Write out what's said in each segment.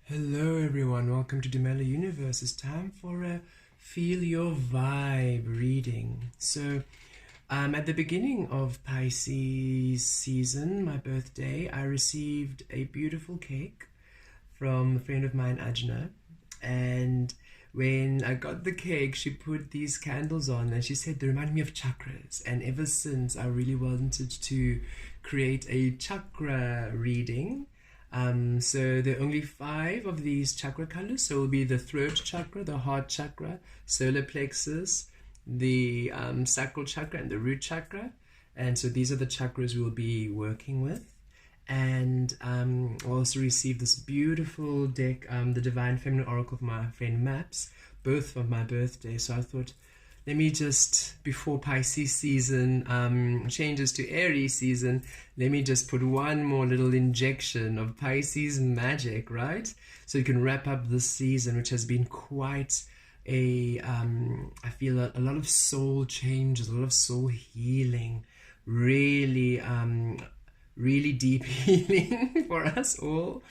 Hello everyone, welcome to Demella Universe. It's time for a Feel Your Vibe reading. So, at the beginning of Pisces season, my birthday, I received a beautiful cake from a friend of mine, Ajna. And when I got the cake, she put these candles on and she said they remind me of chakras. And ever since, I really wanted to create a chakra reading. So there are only 5 of these chakra colors. So it will be the throat chakra, the heart chakra, solar plexus, the sacral chakra, and the root chakra. And so these are the chakras we'll be working with. And I also received this beautiful deck, the Divine Feminine Oracle from my friend Maps, both for my birthday. So I thought, let me just, before Pisces season changes to Aries season, let me just put one more little injection of Pisces magic, right? So you can wrap up this season, which has been quite a, I feel a lot of soul changes, a lot of soul healing, really deep healing for us all,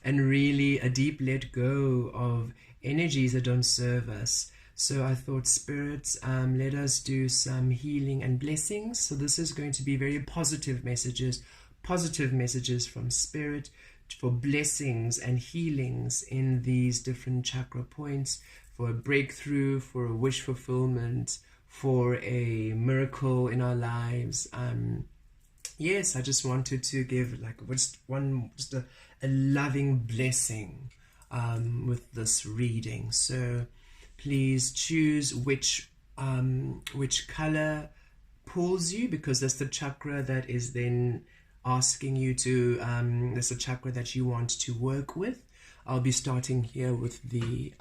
and really a deep let go of energies that don't serve us. So I thought, spirits, let us do some healing and blessings. So this is going to be very positive messages from spirit for blessings and healings in these different chakra points, for a breakthrough, for a wish fulfillment, for a miracle in our lives. Yes, I just wanted to give just a loving blessing with this reading. So please choose which color pulls you, because that's the chakra that is then asking you to, that's the chakra that you want to work with. I'll be starting here with the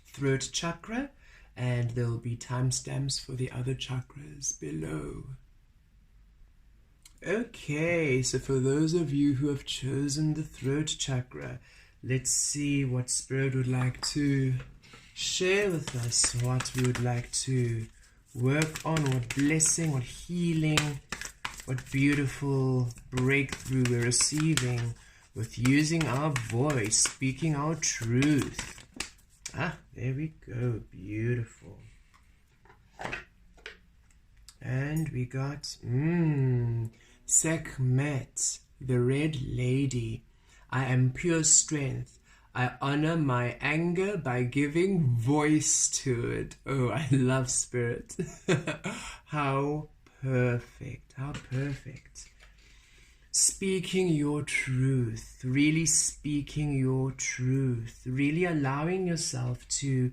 throat chakra, and there will be timestamps for the other chakras below. Okay, so for those of you who have chosen the throat chakra, let's see what Spirit would like to share with us, what we would like to work on, what blessing, what healing, what beautiful breakthrough we're receiving with using our voice, speaking our truth. There we go, beautiful. And we got Sekhmet, the Red Lady. I am pure strength. I honor my anger by giving voice to it. Oh, I love Spirit. How perfect, how perfect. Speaking your truth, really speaking your truth, really allowing yourself to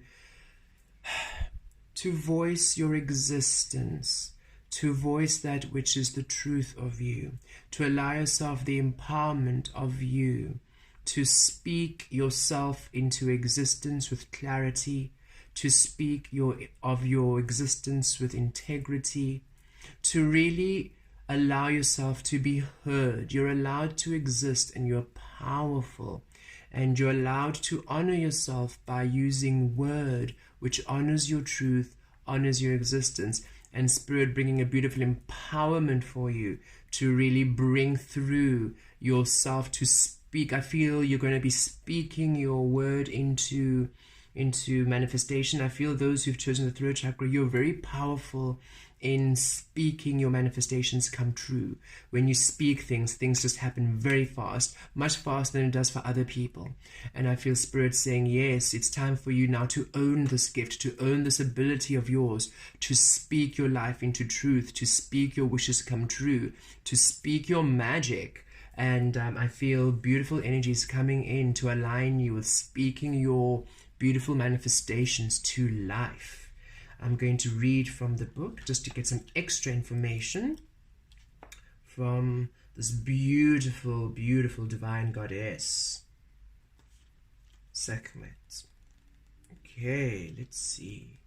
voice your existence, to voice that which is the truth of you, to allow yourself the empowerment of you, to speak yourself into existence with clarity, to speak of your existence with integrity, to really allow yourself to be heard. You're allowed to exist and you're powerful, and you're allowed to honor yourself by using word which honors your truth, honors your existence, and Spirit bringing a beautiful empowerment for you to really bring through yourself to speak. I feel you're going to be speaking your word into manifestation. I feel those who've chosen the throat chakra, you're very powerful in speaking your manifestations come true. When you speak things just happen very fast, much faster than it does for other people. And I feel Spirit saying, yes, it's time for you now to own this gift, to own this ability of yours, to speak your life into truth, to speak your wishes come true, to speak your magic. And I feel beautiful energies coming in to align you with speaking your beautiful manifestations to life. I'm going to read from the book just to get some extra information from this beautiful, beautiful divine goddess, Sekhmet. Okay, let's see.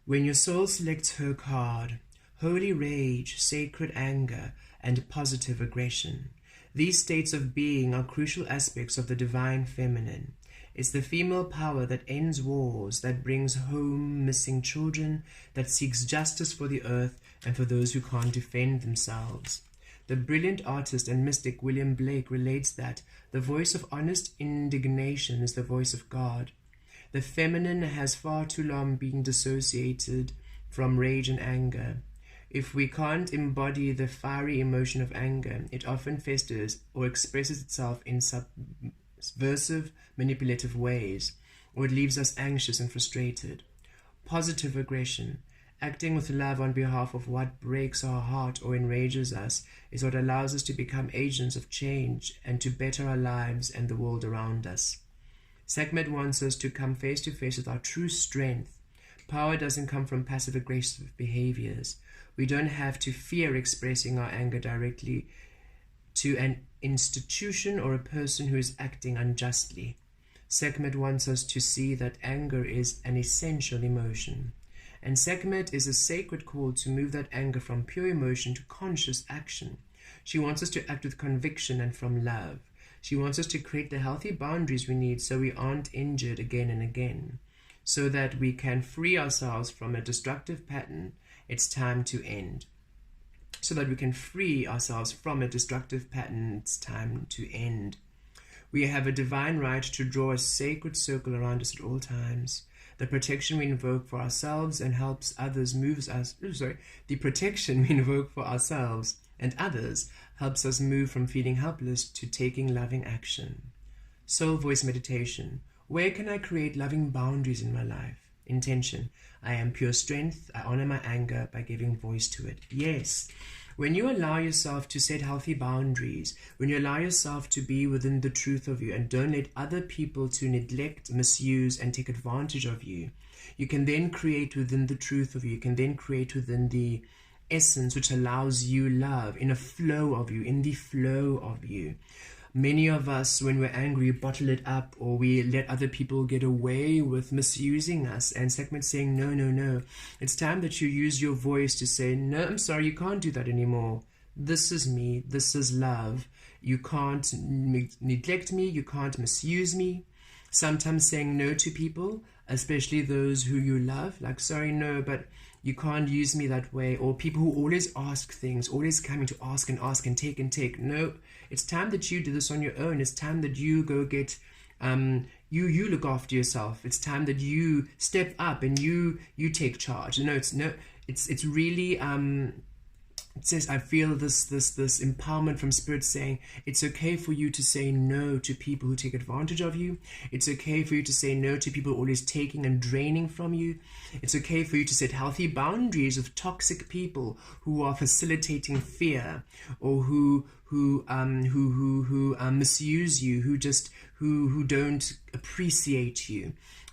When your soul selects her card, holy rage, sacred anger, and positive aggression, these states of being are crucial aspects of the divine feminine. It's the female power that ends wars, that brings home missing children, that seeks justice for the earth and for those who can't defend themselves. The brilliant artist and mystic William Blake relates that the voice of honest indignation is the voice of God. The feminine has far too long been dissociated from rage and anger. If we can't embody the fiery emotion of anger, it often festers or expresses itself in subversive, manipulative ways, or it leaves us anxious and frustrated. Positive aggression, acting with love on behalf of what breaks our heart or enrages us, is what allows us to become agents of change and to better our lives and the world around us. Sekhmet wants us to come face to face with our true strength. Power doesn't come from passive-aggressive behaviors. We don't have to fear expressing our anger directly to an institution or a person who is acting unjustly. Sekhmet wants us to see that anger is an essential emotion. And Sekhmet is a sacred call to move that anger from pure emotion to conscious action. She wants us to act with conviction and from love. She wants us to create the healthy boundaries we need so we aren't injured again and again. So that we can free ourselves from a destructive pattern, it's time to end. So that we can free ourselves from a destructive pattern, it's time to end. We have a divine right to draw a sacred circle around us at all times. The protection we invoke for ourselves and helps others the protection we invoke for ourselves and others helps us move from feeling helpless to taking loving action. Soul voice meditation. Where can I create loving boundaries in my life? Intention. I am pure strength. I honor my anger by giving voice to it. Yes. When you allow yourself to set healthy boundaries, when you allow yourself to be within the truth of you and don't let other people to neglect, misuse, and take advantage of you, you can then create within the truth of you. You can then create within the essence which allows you love, in a flow of you, in the flow of you. Many of us, when we're angry, bottle it up, or we let other people get away with misusing us. And Sekhmet's saying, no, no, no. It's time that you use your voice to say, no, I'm sorry, you can't do that anymore. This is me. This is love. You can't neglect me. You can't misuse me. Sometimes saying no to people, especially those who you love, like, sorry, no, but you can't use me that way. Or people who always ask things, always coming to ask and take and take. No, it's time that you do this on your own. It's time that you go get, you look after yourself. It's time that you step up and you take charge. It's really, it says, I feel this empowerment from Spirit saying, it's okay for you to say no to people who take advantage of you. It's okay for you to say no to people always taking and draining from you. It's okay for you to set healthy boundaries with toxic people who are facilitating fear, or who misuse you, who don't appreciate you.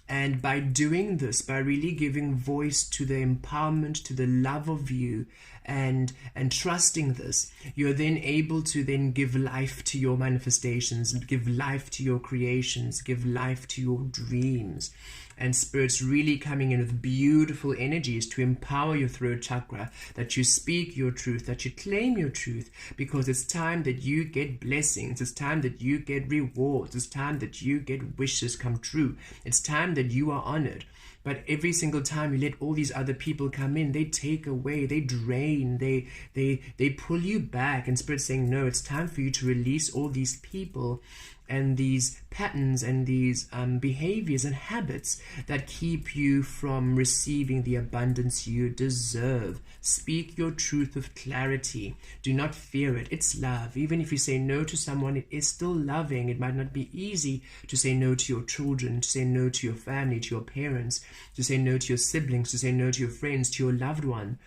And by doing this, by really giving voice to the empowerment, to the love of you, and trusting this, you're then able to then give life to your manifestations, give life to your creations, give life to your dreams. And Spirit's really coming in with beautiful energies to empower your throat chakra, that you speak your truth, that you claim your truth, because it's time that you get blessings. It's time that you get rewards. It's time that you get wishes come true. It's time that you are honored. But every single time you let all these other people come in, they take away, they drain, they pull you back. And Spirit's saying, no, it's time for you to release all these people and these patterns and these behaviors and habits that keep you from receiving the abundance you deserve. Speak your truth with clarity. Do not fear it. It's love. Even if you say no to someone, it is still loving. It might not be easy to say no to your children, to say no to your family, to your parents, to say no to your siblings, to say no to your friends, to your loved one.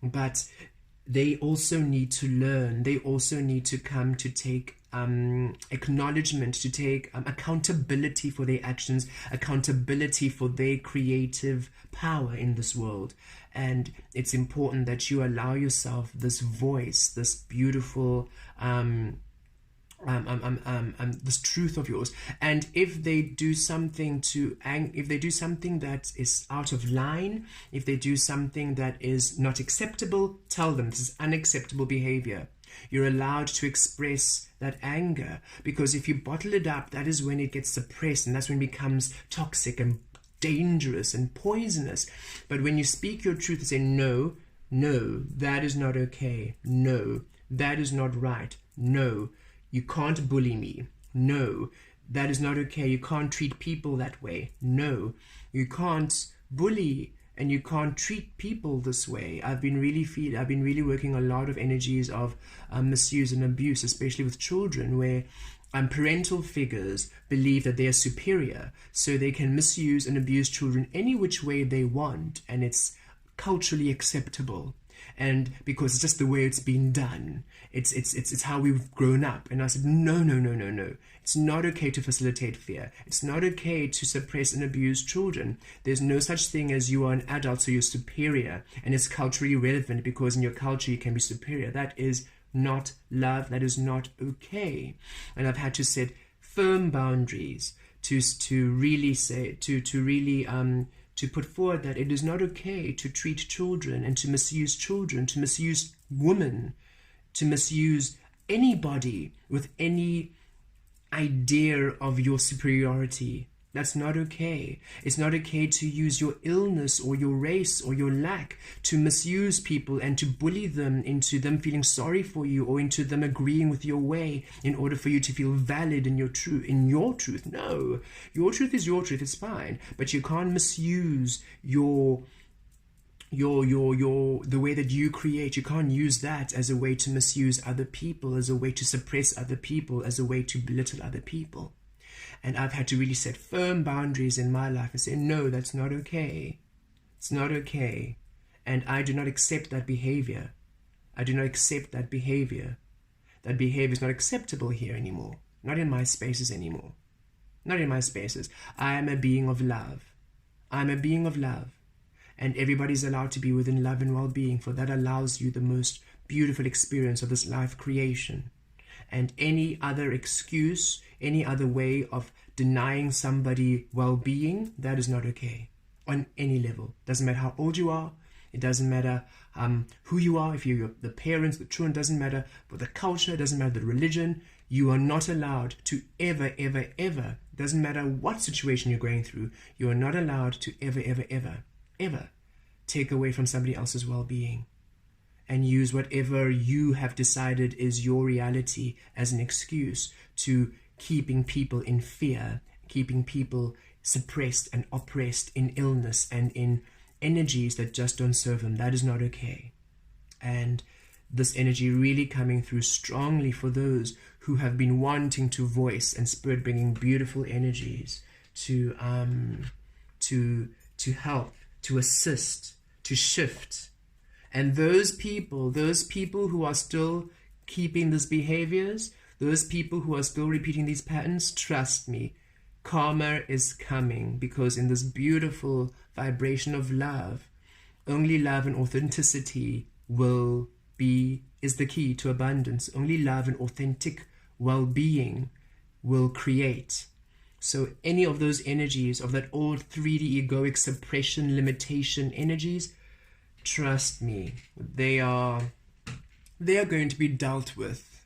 But they also need to learn. They also need to come to take acknowledgement, to take accountability for their actions, accountability for their creative power in this world. And it's important that you allow yourself this voice, this beautiful this truth of yours. And if they do something that is out of line, if they do something that is not acceptable, tell them this is unacceptable behavior. You're allowed to express that anger, because if you bottle it up, that is when it gets suppressed, and that's when it becomes toxic and dangerous and poisonous. But when you speak your truth and say, no, no, that is not okay. No, that is not right. No, you can't bully me. No, that is not okay. You can't treat people that way. No, you can't bully and you can't treat people this way. I've been really working a lot of energies of misuse and abuse, especially with children, where parental figures believe that they are superior, so they can misuse and abuse children any which way they want, and it's culturally acceptable. And because it's just the way it's been done, it's how we've grown up. And I said, no, no, no, no, no. It's not okay to facilitate fear. It's not okay to suppress and abuse children. There's no such thing as you are an adult, so you're superior, and it's culturally relevant because in your culture you can be superior. That is not love. That is not okay. And I've had to set firm boundaries to really say, to put forward that it is not okay to treat children and to misuse women, to misuse anybody with any idea of your superiority. That's not okay. It's not okay to use your illness or your race or your lack to misuse people and to bully them into them feeling sorry for you or into them agreeing with your way in order for you to feel valid in your truth. No, your truth is your truth. It's fine, but you can't misuse the way that you create. You can't use that as a way to misuse other people, as a way to suppress other people, as a way to belittle other people. And I've had to really set firm boundaries in my life and say, no, that's not okay. It's not okay. And I do not accept that behavior. I do not accept that behavior. That behavior is not acceptable here anymore. Not in my spaces anymore. Not in my spaces. I am a being of love. I'm a being of love. And everybody's allowed to be within love and well-being, for that allows you the most beautiful experience of this life creation. And any other excuse, any other way of denying somebody well-being, that is not okay on any level. Doesn't matter how old you are. It doesn't matter who you are. If you're the parents, the children, doesn't matter. But the culture, doesn't matter the religion. You are not allowed to ever, ever, ever, doesn't matter what situation you're going through, you are not allowed to ever, ever, ever, ever take away from somebody else's well-being and use whatever you have decided is your reality as an excuse to keeping people in fear, keeping people suppressed and oppressed in illness and in energies that just don't serve them. That is not okay. And this energy really coming through strongly for those who have been wanting to voice, and Spirit bringing beautiful energies to help, to assist, to shift. And those people who are still keeping these behaviors, those people who are still repeating these patterns, trust me, karma is coming, because in this beautiful vibration of love, only love and authenticity is the key to abundance. Only love and authentic well-being will create. So any of those energies of that old 3D egoic suppression, limitation energies, trust me, they are going to be dealt with.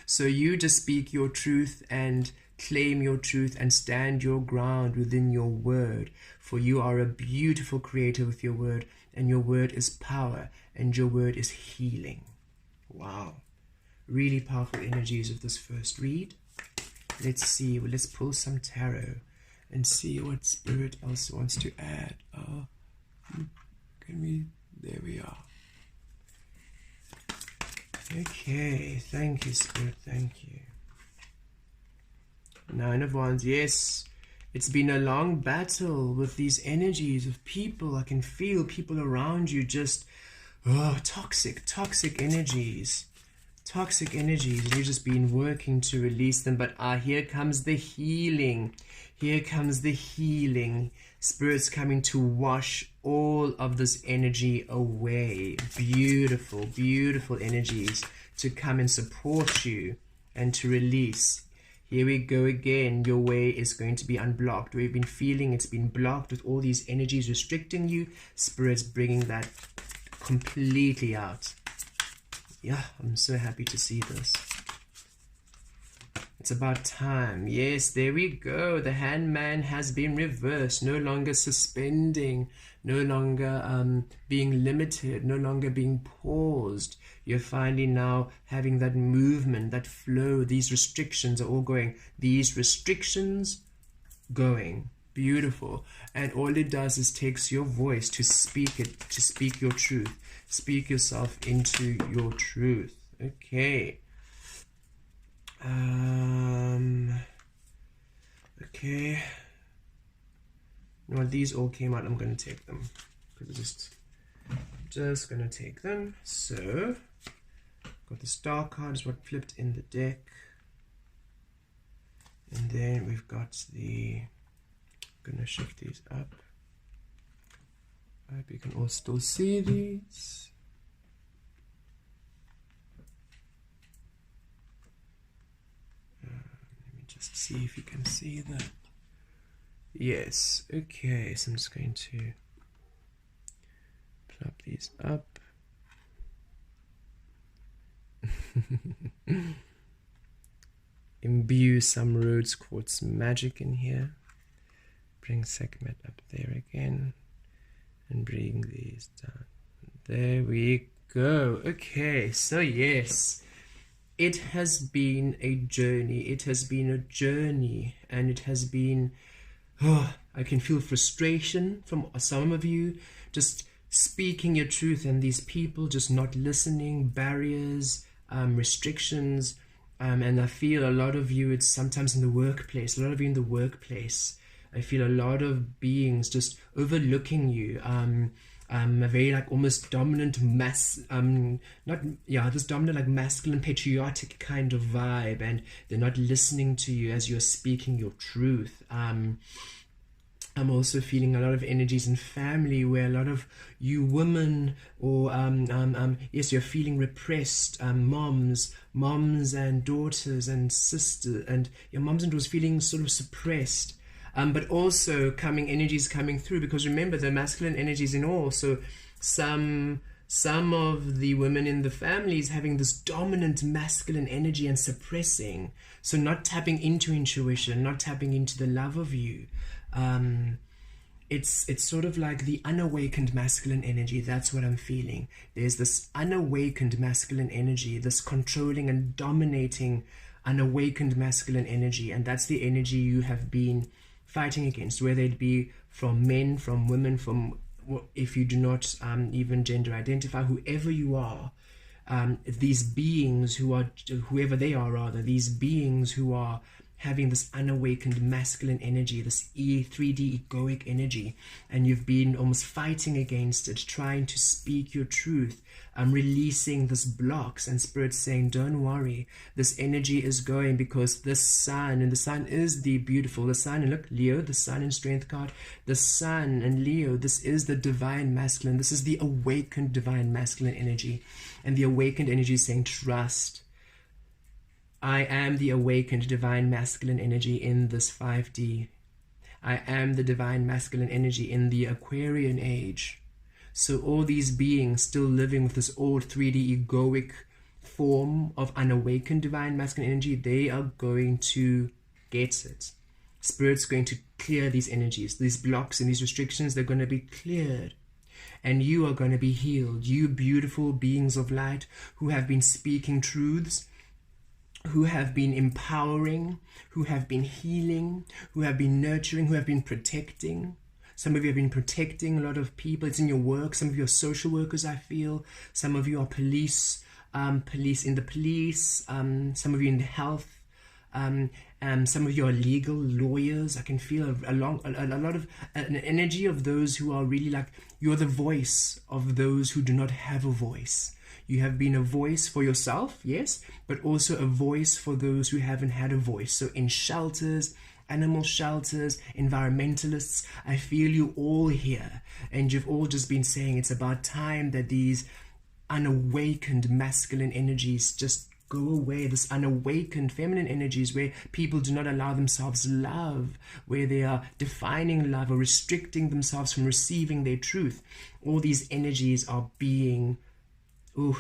So you just speak your truth and claim your truth and stand your ground within your word, for you are a beautiful creator with your word, and your word is power, and your word is healing. Wow. Really powerful energies of this first read. Let's see. Well, let's pull some tarot and see what Spirit else wants to add. There we are. Okay. Thank you, Spirit. Thank you. Nine of Wands. Yes. It's been a long battle with these energies of people. I can feel people around you just toxic energies. Toxic energies. You've just been working to release them. But here comes the healing. Here comes the healing. Spirit's coming to wash all of this energy away. Beautiful, beautiful energies to come and support you and to release. Here we go again. Your way is going to be unblocked. We've been feeling it's been blocked with all these energies restricting you. Spirit's bringing that completely out. Yeah, I'm so happy to see this. It's about time. Yes, there we go. The hangman has been reversed. No longer suspending. No longer being limited. No longer being paused. You're finally now having that movement, that flow. These restrictions are all going. These restrictions going. Beautiful. And all it does is takes your voice to speak it, to speak your truth. Speak yourself into your truth. Okay. Okay. Well, these all came out. I'm going to take them. Because just going to take them. So, got the star card is what flipped in the deck. And then we've got the... going to shift these up. I hope you can all still see these. Let me just see if you can see that. Yes, okay, so I'm just going to plop these up. Imbue some rose quartz magic in here. Bring Sekhmet up there again. And bring these down. There we go. Okay, so yes. It has been a journey. It has been a journey. And it has been... Oh, I can feel frustration from some of you. Just speaking your truth. And these people just not listening. Barriers, restrictions. And I feel a lot of you, it's sometimes in the workplace. A lot of you in the workplace. I feel a lot of beings just overlooking you. A very like almost dominant this dominant like masculine patriotic kind of vibe, and they're not listening to you as you're speaking your truth. I'm also feeling a lot of energies in family where a lot of you women or yes, you're feeling repressed, moms and daughters and sisters, and your moms and daughters feeling sort of suppressed. But also energies coming through, because remember the masculine energies in all. So some of the women in the families having this dominant masculine energy and suppressing. So not tapping into intuition, not tapping into the love of you. It's sort of like the unawakened masculine energy. That's what I'm feeling. There's this unawakened masculine energy, this controlling and dominating unawakened masculine energy. And that's the energy you have been fighting against, whether it be from men, from women, from if you do not even gender identify, whoever you are, these beings who are, whoever they are rather, these beings who are having this unawakened masculine energy, this 3D egoic energy, and you've been almost fighting against it, trying to speak your truth, releasing this blocks, and Spirit saying, don't worry, this energy is going, because this sun, and the sun is the beautiful, the sun, and look, Leo, the sun and strength card, the sun and Leo, this is the divine masculine, this is the awakened divine masculine energy, and the awakened energy is saying, trust. I am the awakened divine masculine energy in this 5D. I am the divine masculine energy in the Aquarian age. So all these beings still living with this old 3D egoic form of unawakened divine masculine energy, they are going to get it. Spirit's going to clear these energies. These blocks and these restrictions, they're going to be cleared. And you are going to be healed. You beautiful beings of light who have been speaking truths, who have been empowering, who have been healing, who have been nurturing, who have been protecting. Some of you have been protecting a lot of people. It's in your work. Some of you are social workers, I feel. Some of you are police in the police. Some of you in the health. Some of you are legal lawyers. I can feel a lot of an energy of those who are really like, you're the voice of those who do not have a voice. You have been a voice for yourself, yes, but also a voice for those who haven't had a voice. So in shelters, animal shelters, environmentalists, I feel you all here. And you've all just been saying it's about time that these unawakened masculine energies just go away. This unawakened feminine energies where people do not allow themselves love, where they are defining love or restricting themselves from receiving their truth. All these energies are being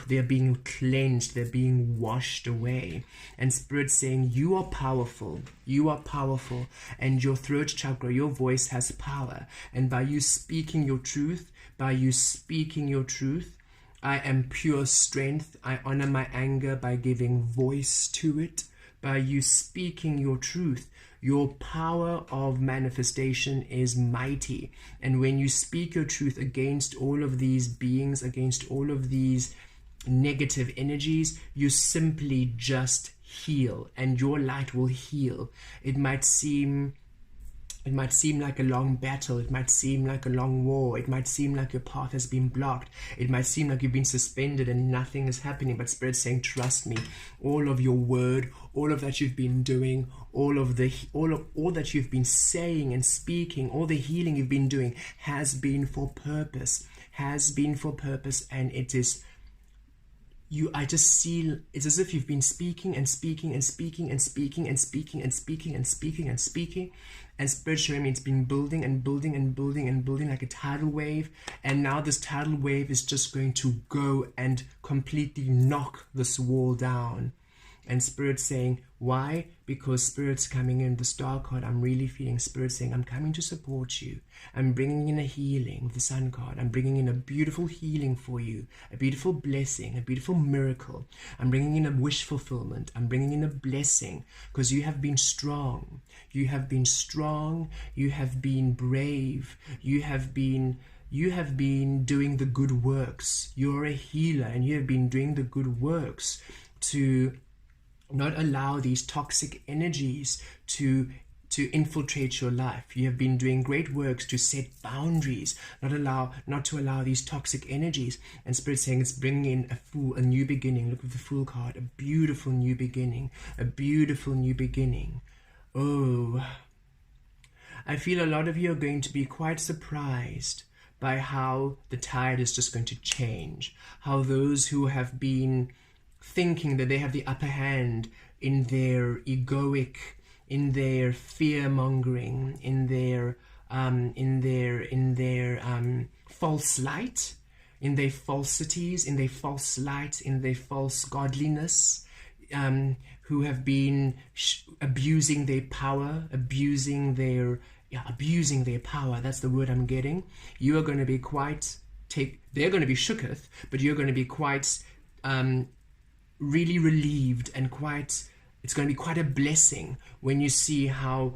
they're being cleansed, they're being washed away. And Spirit saying, you are powerful, and your throat chakra, your voice has power. And by you speaking your truth, I am pure strength. I honor my anger by giving voice to it. By you speaking your truth, your power of manifestation is mighty. And when you speak your truth against all of these beings, against all of these negative energies, you simply just heal, and your light will heal. It might seem like a long battle. It might seem like a long war. It might seem like your path has been blocked. It might seem like you've been suspended and nothing is happening. But Spirit's saying, trust me. All of your word, all of that you've been doing, all that you've been saying and speaking, all the healing you've been doing has been for purpose. And it is. I just see it's as if you've been speaking and speaking and speaking and speaking and speaking and speaking and speaking and speaking, and Spirit showing me it's been building and building and building and building like a tidal wave, and now this tidal wave is just going to go and completely knock this wall down. And Spirit saying, why? Because Spirit's coming in, the star card, I'm really feeling Spirit saying, I'm coming to support you. I'm bringing in a healing, the sun card. I'm bringing in a beautiful healing for you, a beautiful blessing, a beautiful miracle. I'm bringing in a wish fulfillment. I'm bringing in a blessing because you have been strong. You have been strong. You have been brave. You have been doing the good works. You're a healer and you have been doing the good works to not allow these toxic energies to infiltrate your life. You have been doing great works to set boundaries, not to allow these toxic energies. And Spirit saying it's bringing in a new beginning. Look at the Fool card, a beautiful new beginning, a beautiful new beginning. Oh, I feel a lot of you are going to be quite surprised by how the tide is just going to change. How those who have been thinking that they have the upper hand in their egoic, in their fear-mongering, in their false light, in their falsities, in their false light, in their false godliness, who have been abusing their power, abusing their power. That's the word I'm getting. You are going to be they're going to be shooketh, but you're going to be quite really relieved and it's going to be quite a blessing when you see how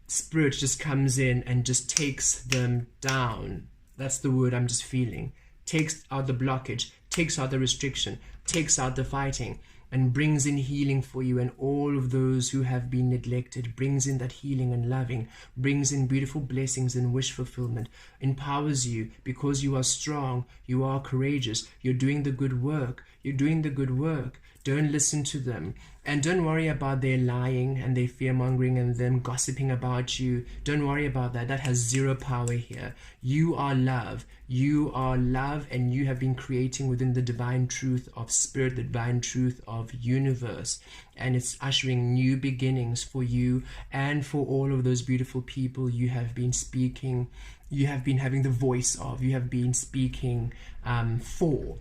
Spirit just comes in and just takes them down. That's the word I'm just feeling. Takes out the blockage, takes out the restriction, takes out the fighting, and brings in healing for you and all of those who have been neglected, brings in that healing and loving, brings in beautiful blessings and wish fulfillment, empowers you because you are strong, you are courageous, you're doing the good work, Don't listen to them. And don't worry about their lying and their fear-mongering and them gossiping about you. Don't worry about that. That has zero power here. You are love. You are love, and you have been creating within the divine truth of Spirit, the divine truth of universe. And it's ushering new beginnings for you and for all of those beautiful people you have been speaking, you have been having the voice of, you have been speaking for.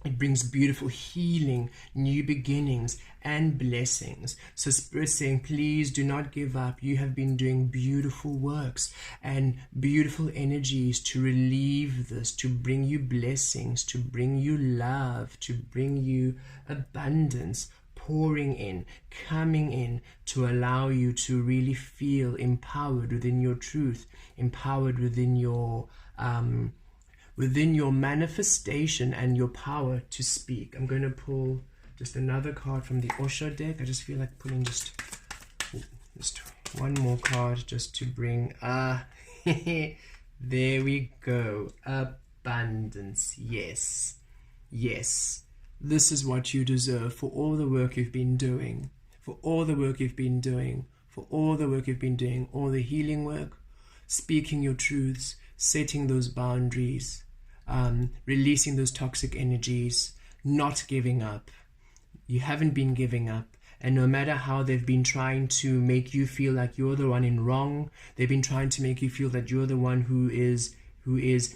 It brings beautiful healing, new beginnings, and blessings. So Spirit saying, please do not give up. You have been doing beautiful works and beautiful energies to relieve this, to bring you blessings, to bring you love, to bring you abundance, pouring in, coming in, to allow you to really feel empowered within your truth, empowered within your manifestation and your power to speak. I'm going to pull just another card from the Osho deck. I just feel like pulling just one more card just to bring there we go. Abundance. Yes, this is what you deserve for all the work you've been doing, all the healing work, speaking your truths, setting those boundaries, releasing those toxic energies, not giving up. You haven't been giving up. And no matter how they've been trying to make you feel like you're the one in wrong, they've been trying to make you feel that you're the one who is who is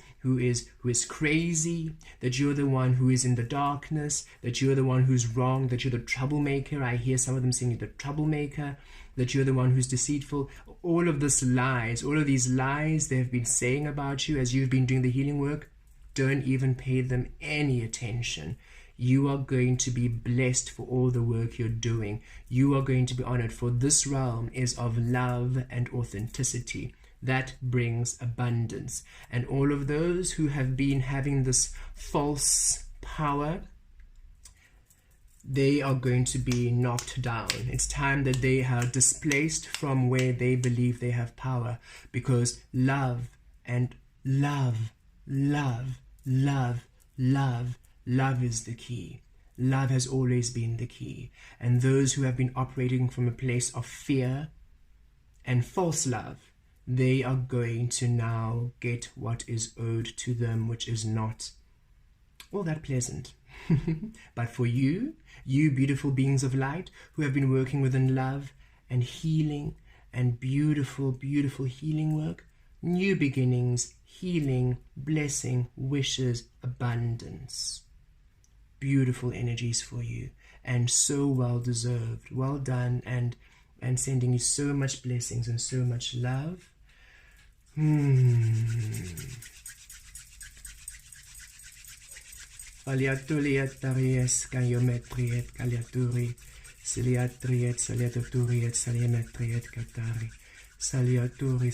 crazy, that you're the one who is in the darkness, that you're the one who's wrong, that you're the troublemaker. I hear some of them saying you're the troublemaker, that you're the one who's deceitful. All of these lies they have been saying about you as you've been doing the healing work, don't even pay them any attention. You are going to be blessed for all the work you're doing. You are going to be honored, for this realm is of love and authenticity. That brings abundance. And all of those who have been having this false power, they are going to be knocked down. It's time that they are displaced from where they believe they have power, because love and love is the key. Love has always been the key. And those who have been operating from a place of fear and false love, they are going to now get what is owed to them, which is not all that pleasant. But for you beautiful beings of light who have been working within love and healing and beautiful healing work, new beginnings, healing, blessing, wishes, abundance. Beautiful energies for you, and so well deserved. Well done, and sending you so much blessings and so much love. Aliatuliet taries kayometriet kaliaturi, siliatriet saliaturiet saliemetriet katari, saliaturi,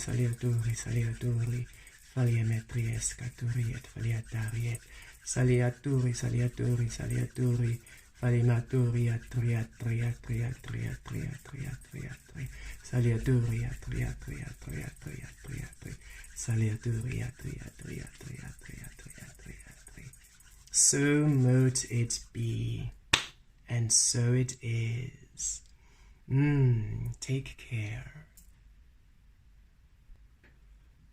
faliemetries katuriet, faliatariet, saliaturi, falimaturiat, So mote it be, and so it is. Take care.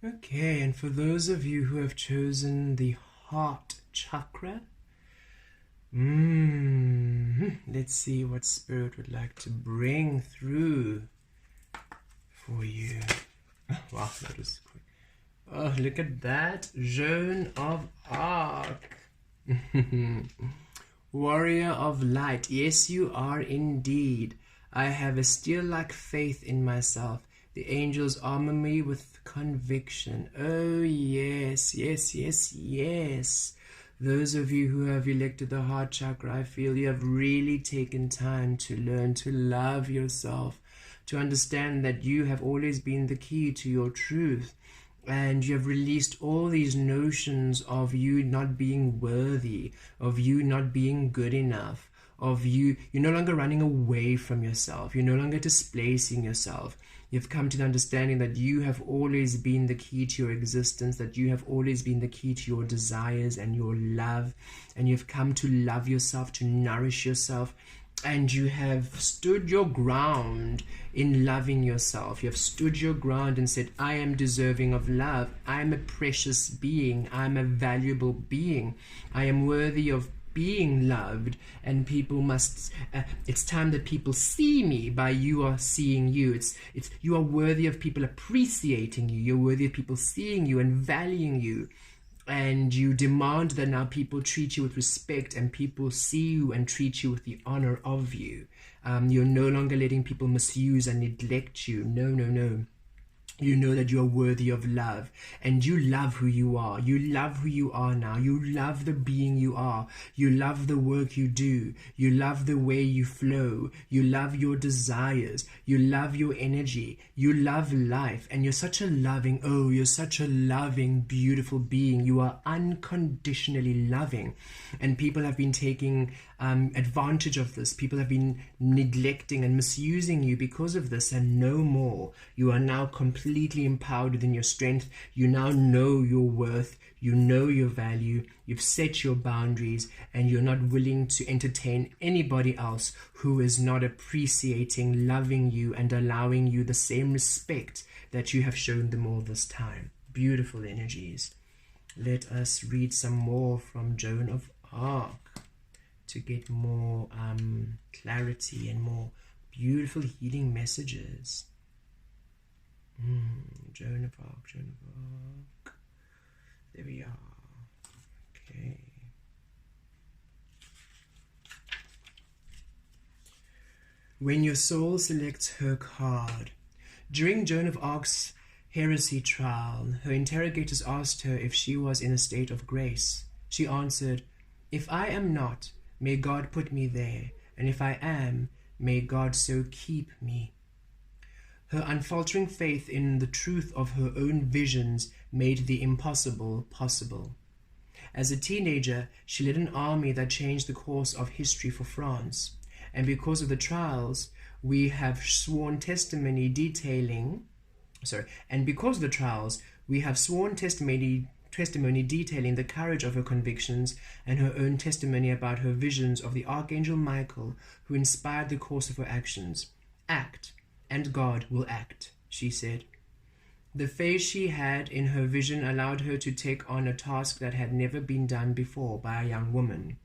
Okay, and for those of you who have chosen the heart chakra, let's see what Spirit would like to bring through for you. Oh, wow, that was quick. Oh, look at that. Joan of Arc. Warrior of light. Yes, you are indeed. I have a steel-like faith in myself. The angels armor me with conviction. Oh, yes. Those of you who have elected the heart chakra, I feel you have really taken time to learn to love yourself, to understand that you have always been the key to your truth. And you have released all these notions of you not being worthy, of you not being good enough, of you're no longer running away from yourself. You're no longer displacing yourself. You've come to the understanding that you have always been the key to your existence, that you have always been the key to your desires and your love. And you've come to love yourself, to nourish yourself. And you have stood your ground in loving yourself. You have stood your ground and said, I am deserving of love. I am a precious being. I am a valuable being. I am worthy of being loved. And people must, it's time that people see me by you are seeing you. It's you are worthy of people appreciating you. You're worthy of people seeing you and valuing you. And you demand that now people treat you with respect, and people see you and treat you with the honor of you. You're no longer letting people misuse and neglect you. No. You know that you are worthy of love, and you love who you are. You love who you are now. You love the being you are. You love the work you do. You love the way you flow. You love your desires. You love your energy. You love life, and you're such a loving, beautiful being. You are unconditionally loving, and people have been taking advantage of this. People have been neglecting and misusing you because of this, and no more. You are now completely empowered within your strength. You now know your worth. You know your value. You've set your boundaries, and you're not willing to entertain anybody else who is not appreciating, loving you, and allowing you the same respect that you have shown them all this time. Beautiful energies. Let us read some more from Joan of Arc to get more clarity and more beautiful healing messages. Joan of Arc. There we are. Okay. When your soul selects her card. During Joan of Arc's heresy trial, her interrogators asked her if she was in a state of grace. She answered, "If I am not, may God put me there, and if I am, may God so keep me." Her unfaltering faith in the truth of her own visions made the impossible possible. As a teenager, she led an army that changed the course of history for France. And because of the trials, we have sworn testimony detailing the courage of her convictions and her own testimony about her visions of the Archangel Michael, who inspired the course of her actions. "Act, and God will act," she said. The faith she had in her vision allowed her to take on a task that had never been done before by a young woman.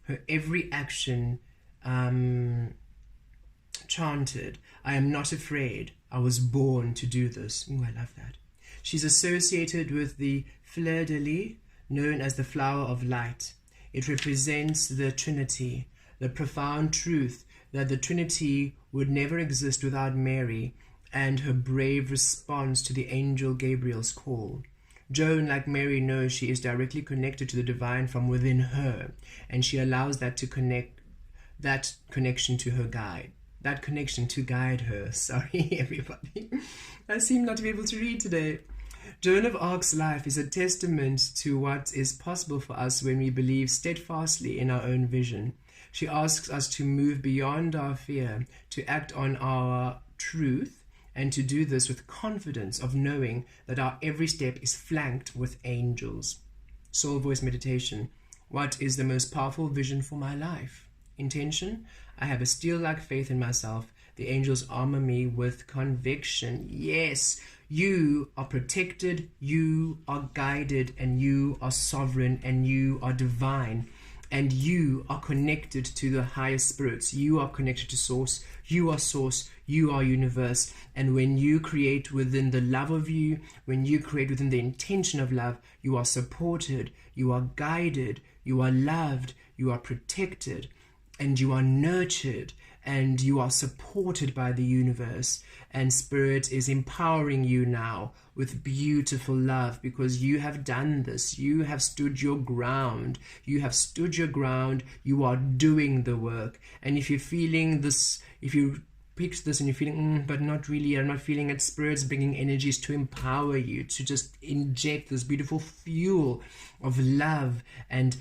Her every action chanted, "I am not afraid. I was born to do this." Ooh, I love that. She's associated with the fleur de lis, known as the flower of light. It represents the Trinity, the profound truth that the Trinity would never exist without Mary, and her brave response to the angel Gabriel's call. Joan, like Mary, knows she is directly connected to the divine from within her, and she allows that connection to guide her. Sorry, everybody. I seem not to be able to read today. Joan of Arc's life is a testament to what is possible for us when we believe steadfastly in our own vision. She asks us to move beyond our fear, to act on our truth, and to do this with confidence of knowing that our every step is flanked with angels. Soul Voice Meditation. What is the most powerful vision for my life? Intention. I have a steel-like faith in myself. The angels armor me with conviction. Yes, you are protected, you are guided, and you are sovereign, and you are divine. And you are connected to the higher spirits. You are connected to Source. You are Source. You are Universe. And when you create within the love of you, when you create within the intention of love, you are supported, you are guided, you are loved, you are protected, and you are nurtured, and you are supported by the universe. And Spirit is empowering you now with beautiful love, because you have done this. You have stood your ground. You have stood your ground. You are doing the work. And if you're feeling this, if you picked this and you're feeling, but not really, I'm not feeling it, Spirit's bringing energies to empower you, to just inject this beautiful fuel of love, and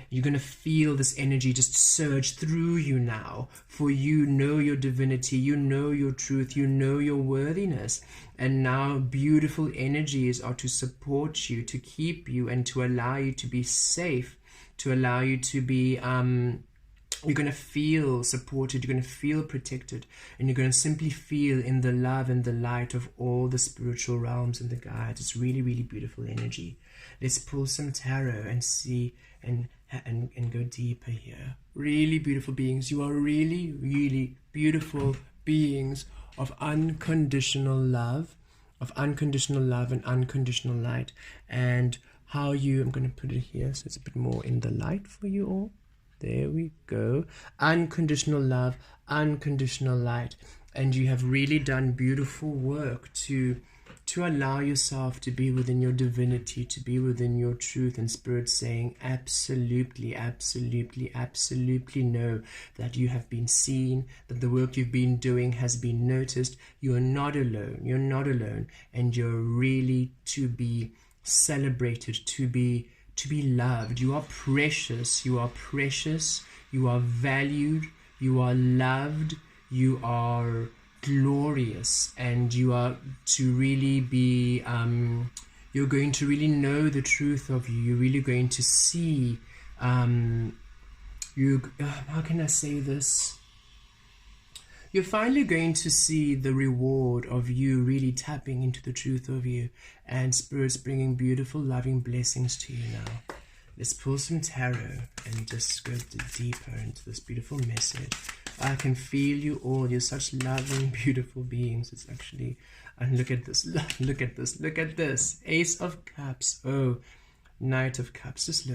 you're going to feel this energy just surge through you now, for you know your divinity, you know your truth, you know your worthiness. And now beautiful energies are to support you, to keep you, and to allow you to be safe, to allow you to be you're going to feel supported, you're going to feel protected, and you're going to simply feel in the love and the light of all the spiritual realms and the guides. It's really, really beautiful energy. Let's pull some tarot and see and go deeper here. Really beautiful beings. You are really, really beautiful beings of unconditional love, and unconditional light. And how you, I'm going to put it here so it's a bit more in the light for you all. There we go. Unconditional love, unconditional light. And you have really done beautiful work to allow yourself to be within your divinity, to be within your truth. And Spirit saying, absolutely, absolutely, absolutely know that you have been seen, that the work you've been doing has been noticed. You are not alone. You're not alone. And you're really to be celebrated, to be loved. You are precious. You are precious. You are valued. You are loved. You are glorious. And you are to really be, you're going to really know the truth of you. You're really going to see, how can I say this? You're finally going to see the reward of you really tapping into the truth of you, and Spirit's bringing beautiful, loving blessings to you now. Let's pull some tarot and just go deeper into this beautiful message. I can feel you all. You're such loving, beautiful beings. It's actually, and look at this, look at this, look at this. Ace of Cups. Oh, Knight of Cups. Just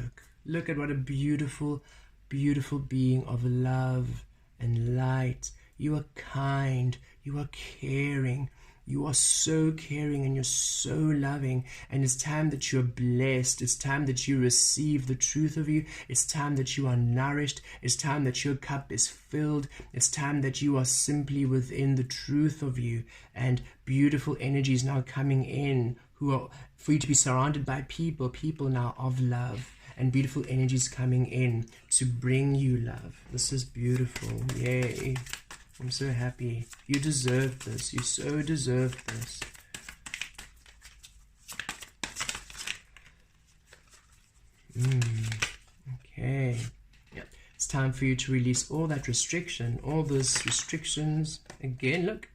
look at what a beautiful, beautiful being of love and light. You are kind, you are caring, you are so caring, and you're so loving. And it's time that you're blessed. It's time that you receive the truth of you. It's time that you are nourished. It's time that your cup is filled. It's time that you are simply within the truth of you. And beautiful energies now coming in who are for you to be surrounded by people now of love. And beautiful energies coming in to bring you love. This is beautiful. Yay. I'm so happy. You deserve this. You so deserve this. Okay. Yeah. It's time for you to release all that restriction, all those restrictions. Again, look.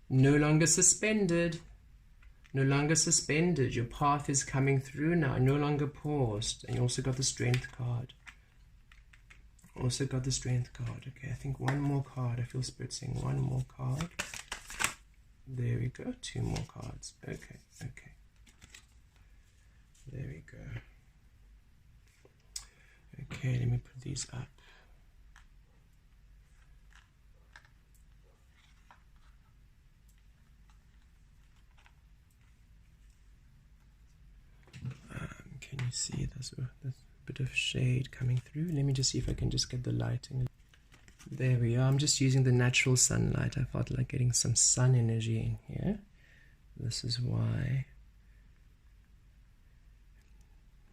No longer suspended. No longer suspended. Your path is coming through now. No longer paused. And you also got the Strength card. Also got the Strength card. Okay, I think one more card. I feel Spirit saying one more card. There we go. Two more cards. Okay. There we go. Okay, let me put these up. Can you see there's a bit of shade coming through? Let me just see if I can just get the lighting. There we are. I'm just using the natural sunlight. I felt like getting some sun energy in here. This is why.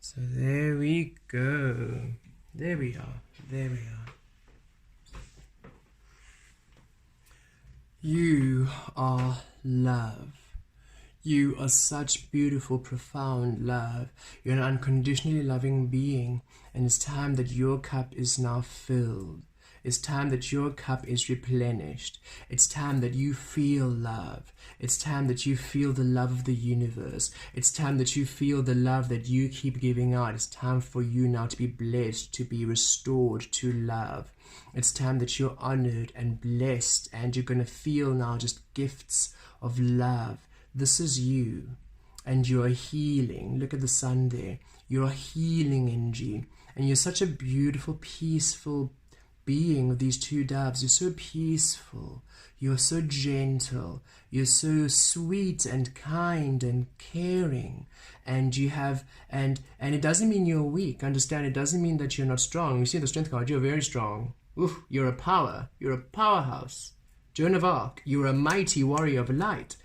So there we go. There we are. There we are. You are love. You are such beautiful, profound love. You're an unconditionally loving being. And it's time that your cup is now filled. It's time that your cup is replenished. It's time that you feel love. It's time that you feel the love of the universe. It's time that you feel the love that you keep giving out. It's time for you now to be blessed, to be restored to love. It's time that you're honored and blessed, and you're going to feel now just gifts of love. This is you, and you are healing. Look at the sun there. You're a healing energy, and you're such a beautiful, peaceful being with these two doves. You're so peaceful. You're so gentle. You're so sweet and kind and caring. And you have, and it doesn't mean you're weak. Understand? It doesn't mean that you're not strong. You see the Strength card. You're very strong. Oof, you're a power. You're a powerhouse. Joan of Arc. You're a mighty warrior of light.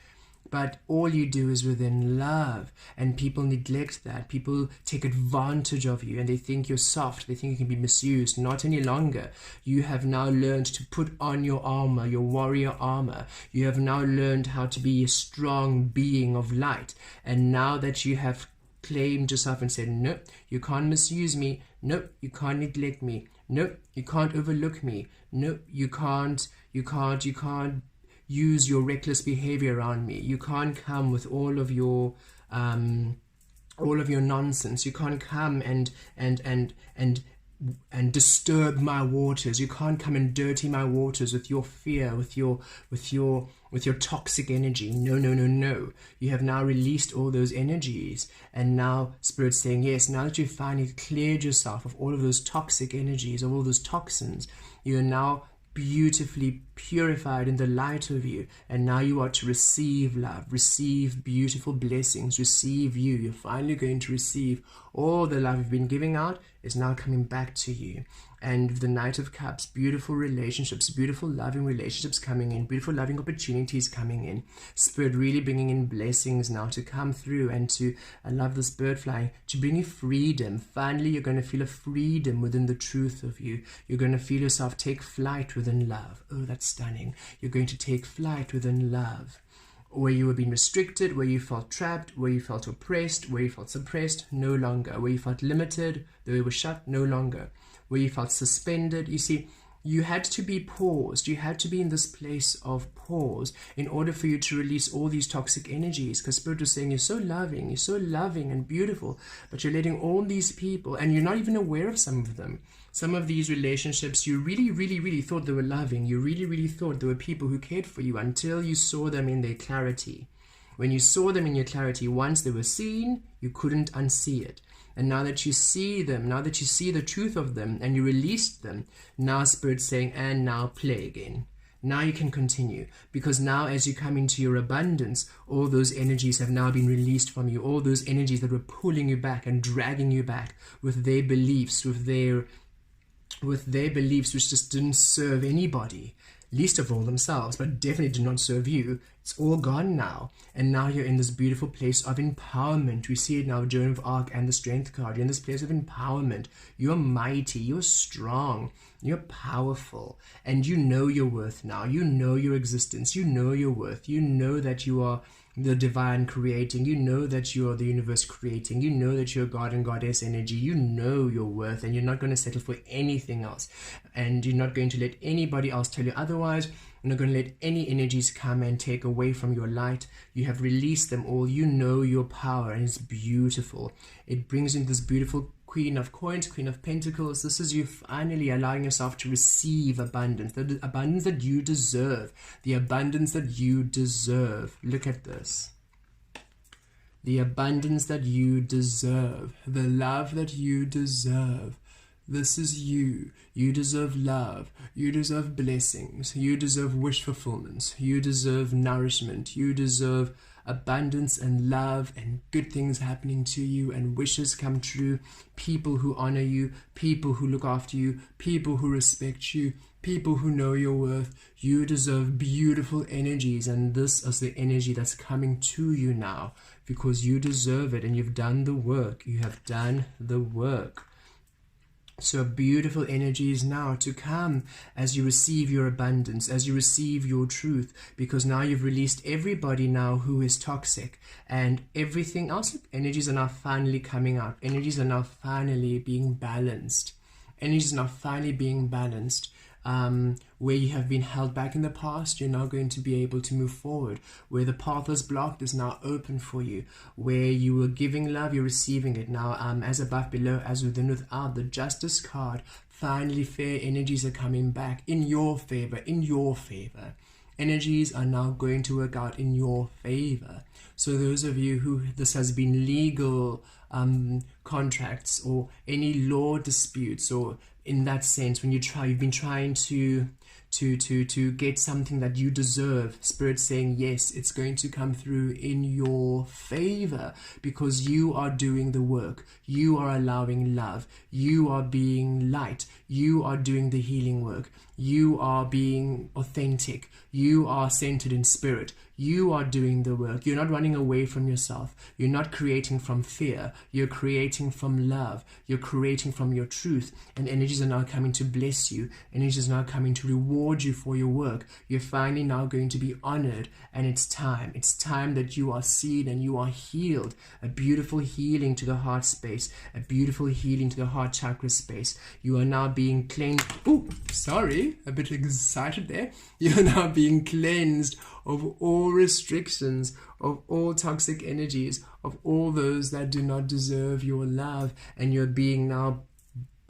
But all you do is within love, and people neglect that. People take advantage of you, and they think you're soft. They think you can be misused. Not any longer. You have now learned to put on your armor, your warrior armor. You have now learned how to be a strong being of light. And now that you have claimed yourself and said, no, you can't misuse me. No, you can't neglect me. No, you can't overlook me. No, you can't use your reckless behavior around me. You can't come with all of your nonsense. You can't come and disturb my waters. You can't come and dirty my waters with your fear, with your toxic energy. No. You have now released all those energies, and now Spirit's saying, yes, now that you've finally cleared yourself of all of those toxic energies, of all those toxins, you are now beautifully purified in the light of you, and now you are to receive love, receive beautiful blessings, receive you. You're finally going to receive all the love you've been giving out is now coming back to you. And the Knight of Cups, beautiful relationships, beautiful loving relationships coming in, beautiful loving opportunities coming in. Spirit really bringing in blessings now to come through, and to, I love this bird flying, to bring you freedom. Finally, you're going to feel a freedom within the truth of you. You're going to feel yourself take flight within love. Oh, that's stunning. You're going to take flight within love. Where you were being restricted, where you felt trapped, where you felt oppressed, where you felt suppressed, no longer. Where you felt limited, the way was shut, no longer. Where you felt suspended. You see, you had to be paused. You had to be in this place of pause in order for you to release all these toxic energies. Because Spirit was saying, you're so loving and beautiful, but you're letting all these people, and you're not even aware of some of them. Some of these relationships, you really thought they were loving. You really thought there were people who cared for you until you saw them in their clarity. When you saw them in your clarity, once they were seen, you couldn't unsee it. And now that you see them, now that you see the truth of them and you released them, now Spirit's saying, and now play again. Now you can continue, because now as you come into your abundance, all those energies have now been released from you. All those energies that were pulling you back and dragging you back with their beliefs, with their beliefs which just didn't serve anybody, least of all themselves, but definitely did not serve you. It's all gone now. And now you're in this beautiful place of empowerment. We see it now, Joan of Arc and the Strength card. You're in this place of empowerment. You're mighty. You're strong. You're powerful. And you know your worth now. You know your existence. You know your worth. You know that you are the divine creating. You know that you are the universe creating. You know that you're God and Goddess energy. You know your worth, and you're not going to settle for anything else. And you're not going to let anybody else tell you otherwise. You're not going to let any energies come and take away from your light. You have released them all. You know your power, and it's beautiful. It brings in this beautiful Queen of Coins, Queen of Pentacles. This is you finally allowing yourself to receive abundance, the abundance that you deserve, the abundance that you deserve. Look at this. The abundance that you deserve, the love that you deserve. This is you. You deserve love. You deserve blessings. You deserve wish fulfillments. You deserve nourishment. You deserve abundance and love and good things happening to you and wishes come true, people who honor you, people who look after you, people who respect you, people who know your worth. You deserve beautiful energies, and this is the energy that's coming to you now because you deserve it and you've done the work. You have done the work. So beautiful energies now to come as you receive your abundance, as you receive your truth, because now you've released everybody now who is toxic and everything else. Energies are now finally coming out. Energies are now finally being balanced. Energies are now finally being balanced. Where you have been held back in the past, you're now going to be able to move forward. Where the path was blocked is now open for you. Where you were giving love, you're receiving it now. As above, below, as within, without. The Justice card. Finally, fair energies are coming back in your favor. In your favor. Energies are now going to work out in your favor. So those of you who this has been legal contracts or any law disputes, or in that sense, when you've been trying to get something that you deserve, Spirit saying yes, it's going to come through in your favor because you are doing the work. You are allowing love. You are being light. You are doing the healing work. You are being authentic. You are centered in spirit. You are doing the work. You're not running away from yourself. You're not creating from fear. You're creating from love. You're creating from your truth. And energies are now coming to bless you. Energies are now coming to reward you for your work. You're finally now going to be honored. And it's time. It's time that you are seen and you are healed. A beautiful healing to the heart space. A beautiful healing to the heart chakra space. You are now being cleansed. Oh, sorry. A bit excited there. You're now being cleansed of all restrictions, of all toxic energies, of all those that do not deserve your love. And you're being now,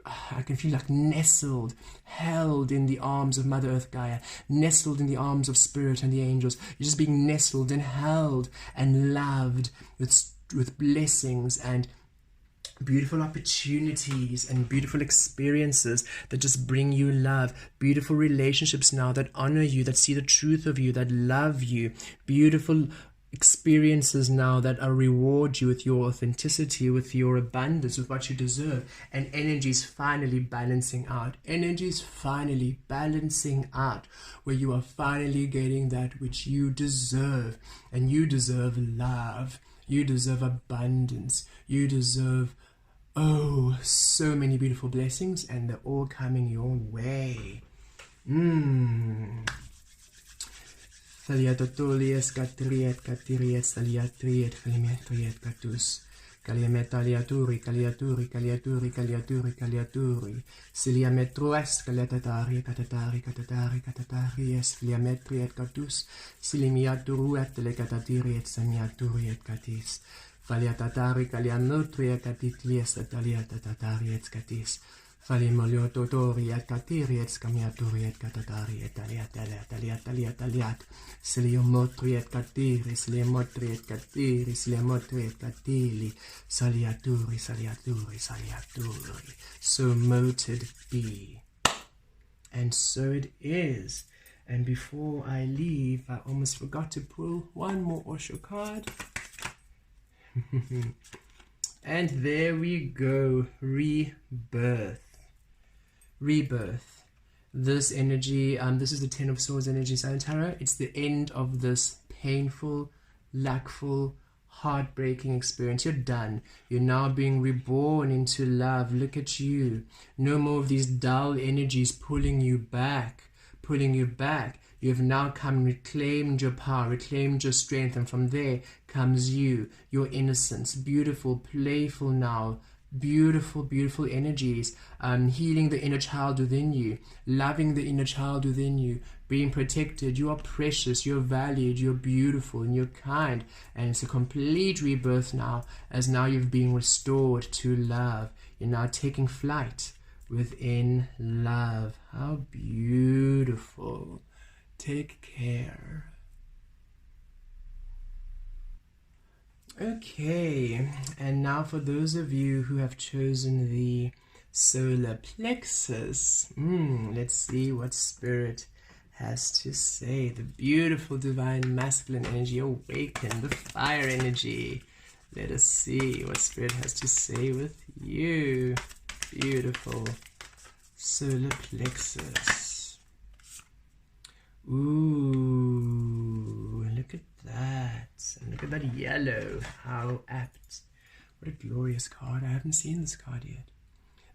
I can feel like nestled, held in the arms of Mother Earth Gaia, nestled in the arms of Spirit and the angels. You're just being nestled and held and loved with blessings and beautiful opportunities and beautiful experiences that just bring you love. Beautiful relationships now that honor you, that see the truth of you, that love you. Beautiful experiences now that reward you with your authenticity, with your abundance, with what you deserve. And energies finally balancing out. Energies finally balancing out, where you are finally getting that which you deserve. And you deserve love. You deserve abundance. You deserve so many beautiful blessings, and they're all coming your way. Saliatotolies, Katriet, Saliatriet, Kalimetriet, Katus, Kaliametaliaturi, Siliametrues, Kaliatatari, Filiametriet, Katus, Silimiaturuet, Lekatatiriet, Samiaturiet, Katis. Faliatatari, Kaliamutria, Katitlies, Taliatatariet, Katis. Falimolio totoriat catiriet scamiaturiet catatariet aliat Siliomotriet catiris, lemotriet catiris, lemotriet catili, saliaturi. So mote it be. And so it is. And before I leave, I almost forgot to pull one more Osho card. And there we go. Rebirth. This energy, this is the Ten of Swords energy, Silent Tarot. It's the end of this painful, lackful, heartbreaking experience. You're done. You're now being reborn into love. Look at you. No more of these dull energies pulling you back. You have now come and reclaimed your power, reclaimed your strength, and from there comes you, your innocence, beautiful, playful now, beautiful energies, healing the inner child within you, loving the inner child within you, being protected. You are precious, you're valued, you're beautiful, and you're kind, and it's a complete rebirth now, as now you've been restored to love. You're now taking flight within love. How beautiful. Take care. Okay, and now for those of you who have chosen the solar plexus, let's see what Spirit has to say. The beautiful divine masculine energy, awaken, the fire energy. Let us see what Spirit has to say with you. Beautiful solar plexus. Ooh, look at that. And look at that yellow. How apt. What a glorious card. I haven't seen this card yet.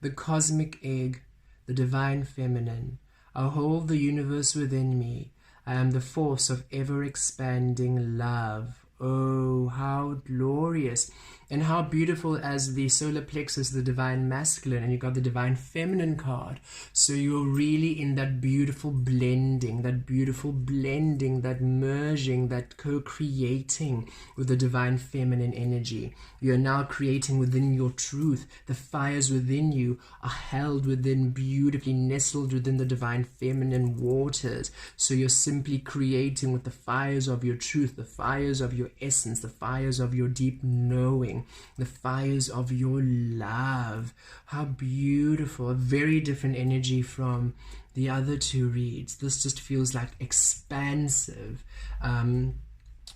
The cosmic egg, the divine feminine. I hold the universe within me. I am the force of ever-expanding love. Oh, how glorious. And how beautiful as the solar plexus, the divine masculine, and you got the divine feminine card. So you're really in that beautiful blending, that merging, that co-creating with the divine feminine energy. You're now creating within your truth. The fires within you are held within, beautifully nestled within the divine feminine waters. So you're simply creating with the fires of your truth, the fires of your essence, the fires of your deep knowing, the fires of your love. How beautiful. A very different energy from the other two reads. This just feels like expansive.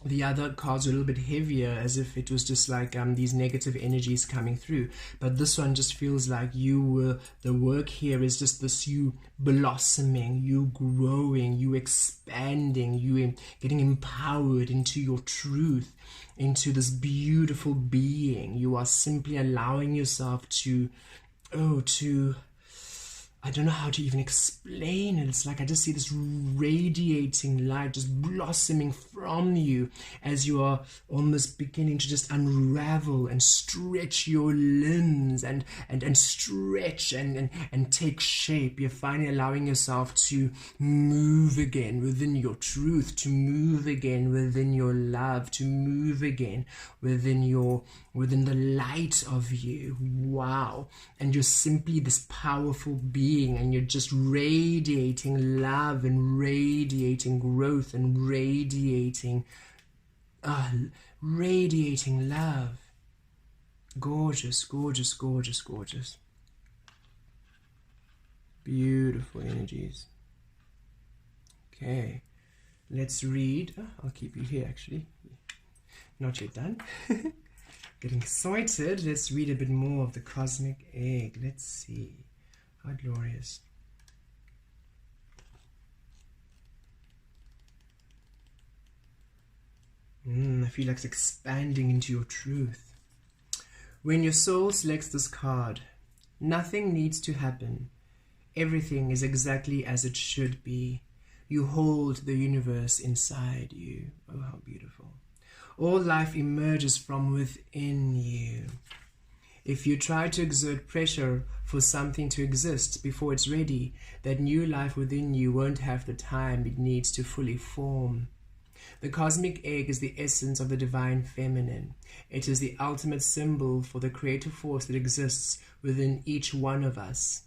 The other cards are a little bit heavier, as if it was just like these negative energies coming through. But this one just feels like the work here is just this, you blossoming, you growing, you expanding, you getting empowered into your truth, into this beautiful being. You are simply allowing yourself to I don't know how to even explain it. It's like I just see this radiating light just blossoming from you as you are almost beginning to just unravel and stretch your limbs and stretch and take shape. You're finally allowing yourself to move again within your truth, to move again within your love, to move again within the light of you. Wow. And you're simply this powerful being, and you're just radiating love and radiating growth and radiating love. Gorgeous, gorgeous, gorgeous, gorgeous. Beautiful energies. Okay, let's read. I'll keep you here actually. Not yet done. Getting excited. Let's read a bit more of the cosmic egg. Let's see. How glorious. I feel like it's expanding into your truth. When your soul selects this card, nothing needs to happen. Everything is exactly as it should be. You hold the universe inside you. Oh, how beautiful. All life emerges from within you. If you try to exert pressure for something to exist before it's ready, that new life within you won't have the time it needs to fully form. The cosmic egg is the essence of the divine feminine. It is the ultimate symbol for the creative force that exists within each one of us.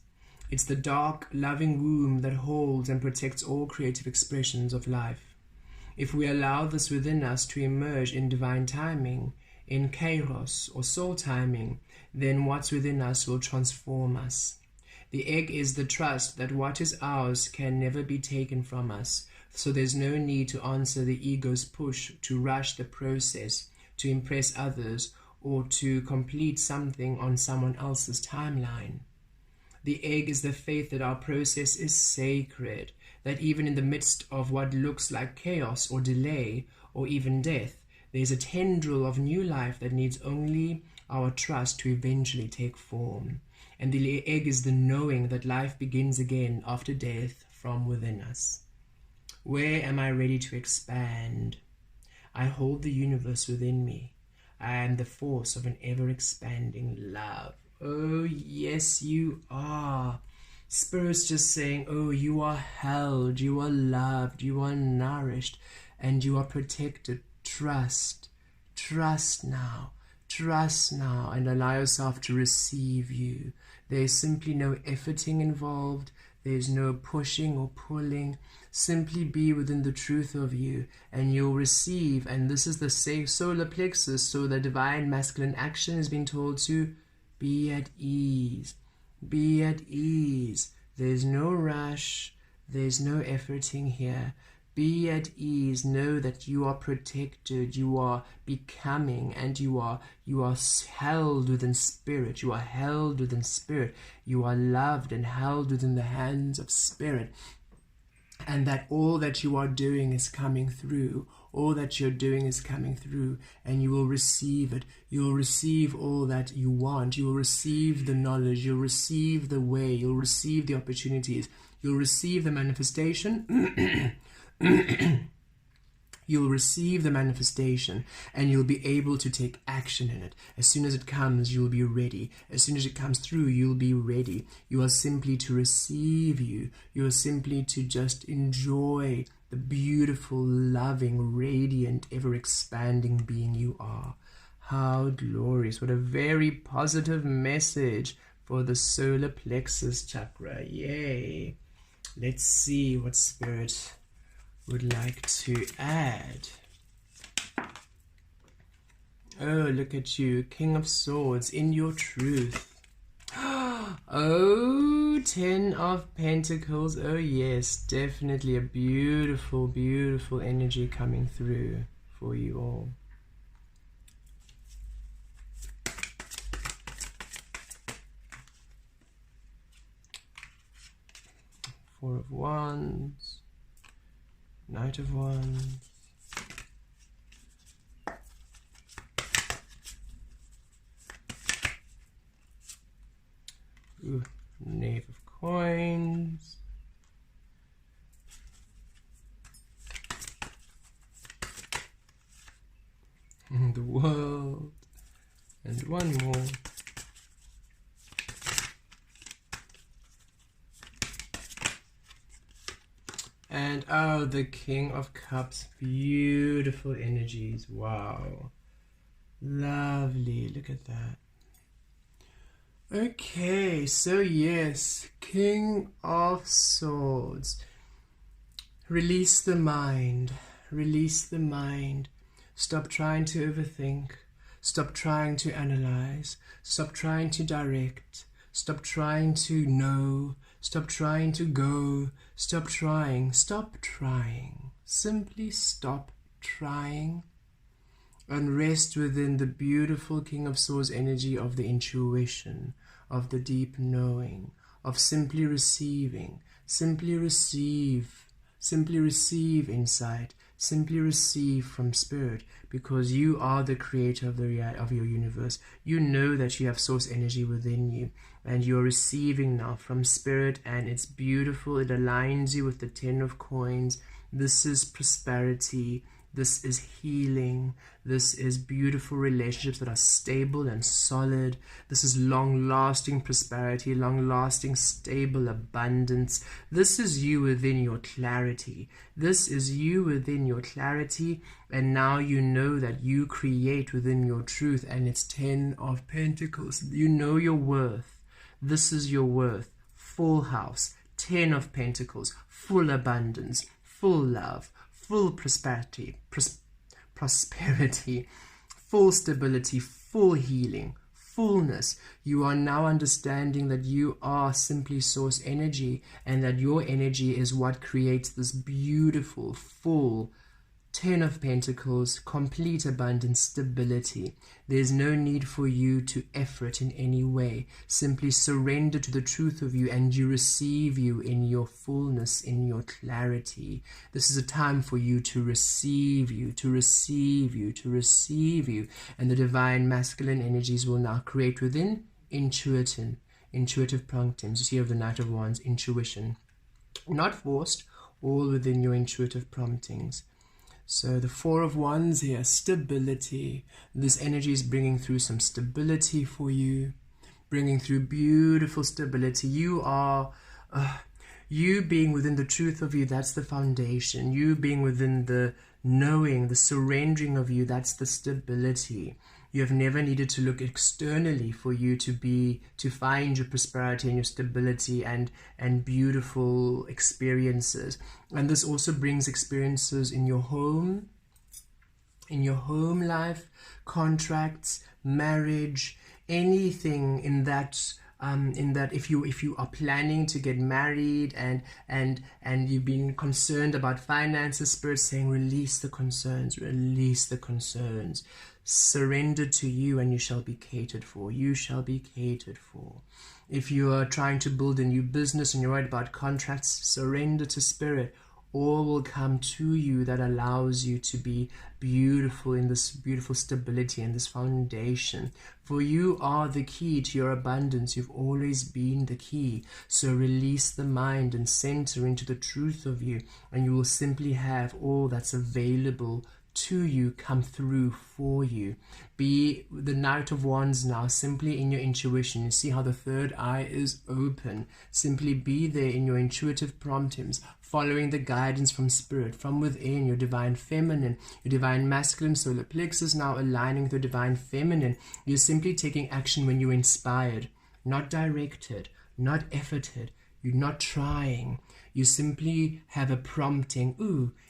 It's the dark, loving womb that holds and protects all creative expressions of life. If we allow this within us to emerge in divine timing, in kairos or soul timing, then what's within us will transform us. The egg is the trust that what is ours can never be taken from us, so there's no need to answer the ego's push to rush the process, to impress others, or to complete something on someone else's timeline. The egg is the faith that our process is sacred, that even in the midst of what looks like chaos or delay or even death, there's a tendril of new life that needs only our trust to eventually take form. And the egg is the knowing that life begins again after death from within us. Where am I ready to expand? I hold the universe within me. I am the force of an ever-expanding love. Oh, yes, you are. Spirit's just saying, oh, you are held, you are loved, you are nourished, and you are protected. Trust. Trust now. Trust now, and allow yourself to receive you. There's simply no efforting involved. There's no pushing or pulling. Simply be within the truth of you, and you'll receive. And this is the solar plexus, so the divine masculine action is being told to be at ease. Be at ease. There's no rush. There's no efforting here. Be at ease. Know that you are protected. You are becoming, and you are held within spirit. You are held within spirit. You are loved and held within the hands of spirit. And that all that you are doing is coming through. All that you're doing is coming through, and you will receive it. You'll receive all that you want. You will receive the knowledge. You'll receive the way. You'll receive the opportunities. You'll receive the manifestation. You'll receive the manifestation, and you'll be able to take action in it. As soon as it comes, you'll be ready. As soon as it comes through, you'll be ready. You are simply to receive you. You are simply to just enjoy the beautiful, loving, radiant, ever-expanding being you are. How glorious. What a very positive message for the solar plexus chakra. Yay. Let's see what Spirit would like to add. Oh, look at you, King of Swords, in your truth. Oh, 10 of Pentacles. Oh yes, definitely a beautiful, beautiful energy coming through for you all. Four of Wands. Knight of Wands. Ooh, Knave of Coins. The World. And one more. And oh, the King of Cups. Beautiful energies. Wow. Lovely. Look at that. Okay, so yes, King of Swords. Release the mind. Release the mind. Stop trying to overthink. Stop trying to analyze. Stop trying to direct. Stop trying to know. Stop trying to go. Stop trying. Stop trying. Simply stop trying. And rest within the beautiful King of Swords energy of the intuition, of the deep knowing, of simply receiving. Simply receive. Simply receive insight. Simply receive from Spirit, because you are the creator of your universe. You know that you have source energy within you, and you're receiving now from Spirit, and it's beautiful. It aligns you with the 10 of Coins. This is prosperity. This is healing. This is beautiful relationships that are stable and solid. This is long-lasting prosperity, long-lasting, stable abundance. This is you within your clarity. This is you within your clarity. And now you know that you create within your truth, and it's 10 of Pentacles. You know your worth. This is your worth. full house, 10 of Pentacles, full abundance, full love, full prosperity, full stability, full healing, fullness. You are now understanding that you are simply source energy, and that your energy is what creates this beautiful, full 10 of Pentacles, complete abundance, stability. There's no need for you to effort in any way. Simply surrender to the truth of you, and you receive you in your fullness, in your clarity. This is a time for you to receive you, to receive you, to receive you. And the divine masculine energies will now create within intuitive promptings. You see of the Knight of Wands, intuition. Not forced, all within your intuitive promptings. So the Four of Wands here, stability. This energy is bringing through some stability for you, bringing through beautiful stability. You are, you being within the truth of you, that's the foundation. You being within the knowing, the surrendering of you, that's the stability. You have never needed to look externally for you to find your prosperity and your stability and beautiful experiences. And this also brings experiences in your home life, contracts, marriage, anything in that if you are planning to get married and you've been concerned about finances, Spirit saying release the concerns, surrender to you, and you shall be catered for. You shall be catered for. If you are trying to build a new business and you're worried about contracts, surrender to Spirit. All will come to you that allows you to be beautiful in this beautiful stability and this foundation. For you are the key to your abundance. You've always been the key. So release the mind and center into the truth of you, and you will simply have all that's available to you come through for you. Be the Knight of Wands now, simply in your intuition. You see how the third eye is open. Simply be there in your intuitive promptings, following the guidance from Spirit, from within, your divine feminine, your divine masculine solar plexus now aligning with your divine feminine. You're simply taking action when you're inspired, not directed, not efforted. You're not trying. You simply have a prompting.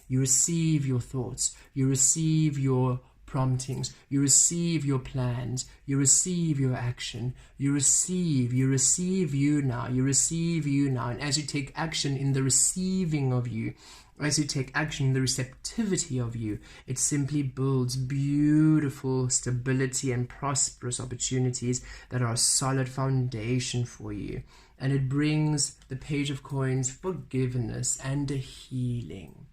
You receive your thoughts. You receive your promptings. You receive your plans. You receive your action. You receive you now. You receive you now. And as you take action in the receiving of you, as you take action in the receptivity of you, it simply builds beautiful stability and prosperous opportunities that are a solid foundation for you. And it brings the Page of Coins, forgiveness and a healing.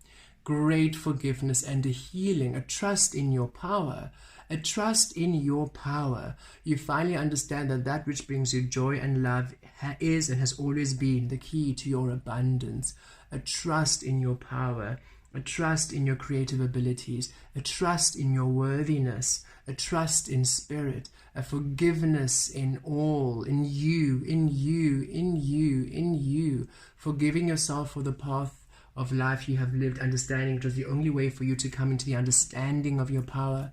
Great forgiveness and a healing, a trust in your power. A trust in your power. You finally understand that that which brings you joy and love is and has always been the key to your abundance. A trust in your power. A trust in your creative abilities. A trust in your worthiness. A trust in Spirit. A forgiveness in all, in you, in you, in you, in you. Forgiving yourself for the path of life you have lived, understanding it was the only way for you to come into the understanding of your power.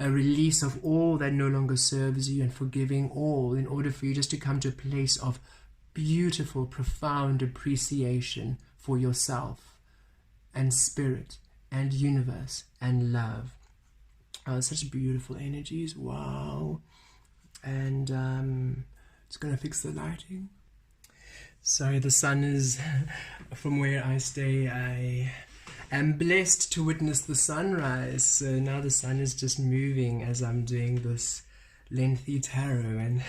A release of all that no longer serves you, and forgiving all in order for you just to come to a place of beautiful, profound appreciation for yourself and Spirit and universe and love. Such beautiful energies. Wow. And it's going to fix the lighting. Sorry, the sun is from where I stay. I am blessed to witness the sunrise. So now the sun is just moving as I'm doing this lengthy tarot, and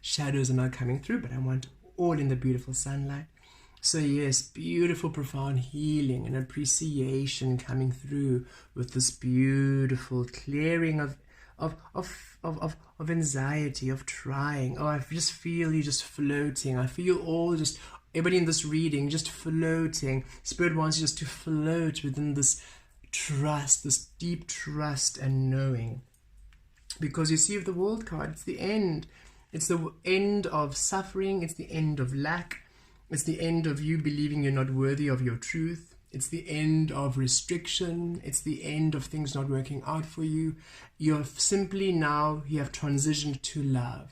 shadows are not coming through, but I want all in the beautiful sunlight. So yes, beautiful, profound healing and appreciation coming through with this beautiful clearing of anxiety, of trying. I just feel you just floating. I feel everybody in this reading just floating. Spirit wants you just to float within this trust, this deep trust and knowing. Because you see, with the World card, it's the end. It's the end of suffering. It's the end of lack. It's the end of you believing you're not worthy of your truth. It's the end of restriction. It's the end of things not working out for you. You're simply now, you have transitioned to love.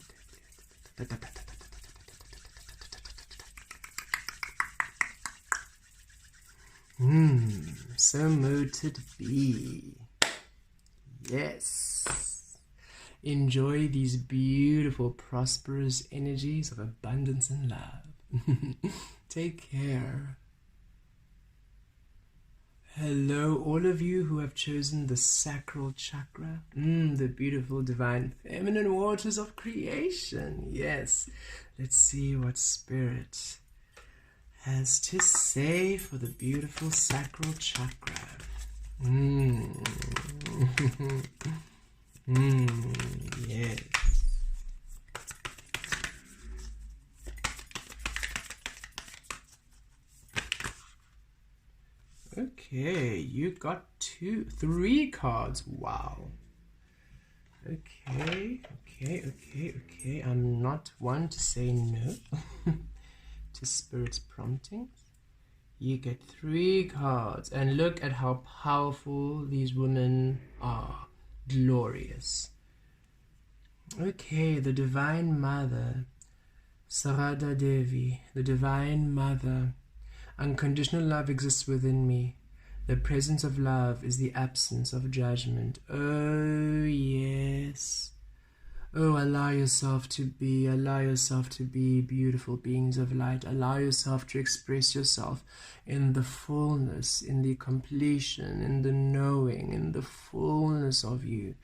So moted be. Yes. Enjoy these beautiful, prosperous energies of abundance and love. Take care. Hello, all of you who have chosen the Sacral Chakra, the beautiful, divine, feminine waters of creation. Yes. Let's see what Spirit has to say for the beautiful Sacral Chakra. Yes. Okay, you got 3 cards. Wow. Okay. I'm not one to say no to Spirit's promptings. You get 3 cards, and look at how powerful these women are. Glorious. Okay, the Divine Mother, Sarada Devi, the Divine Mother. Unconditional love exists within me. The presence of love is the absence of judgment. Oh, yes. Oh, allow yourself to be beautiful beings of light. Allow yourself to express yourself in the fullness, in the completion, in the knowing, in the fullness of you.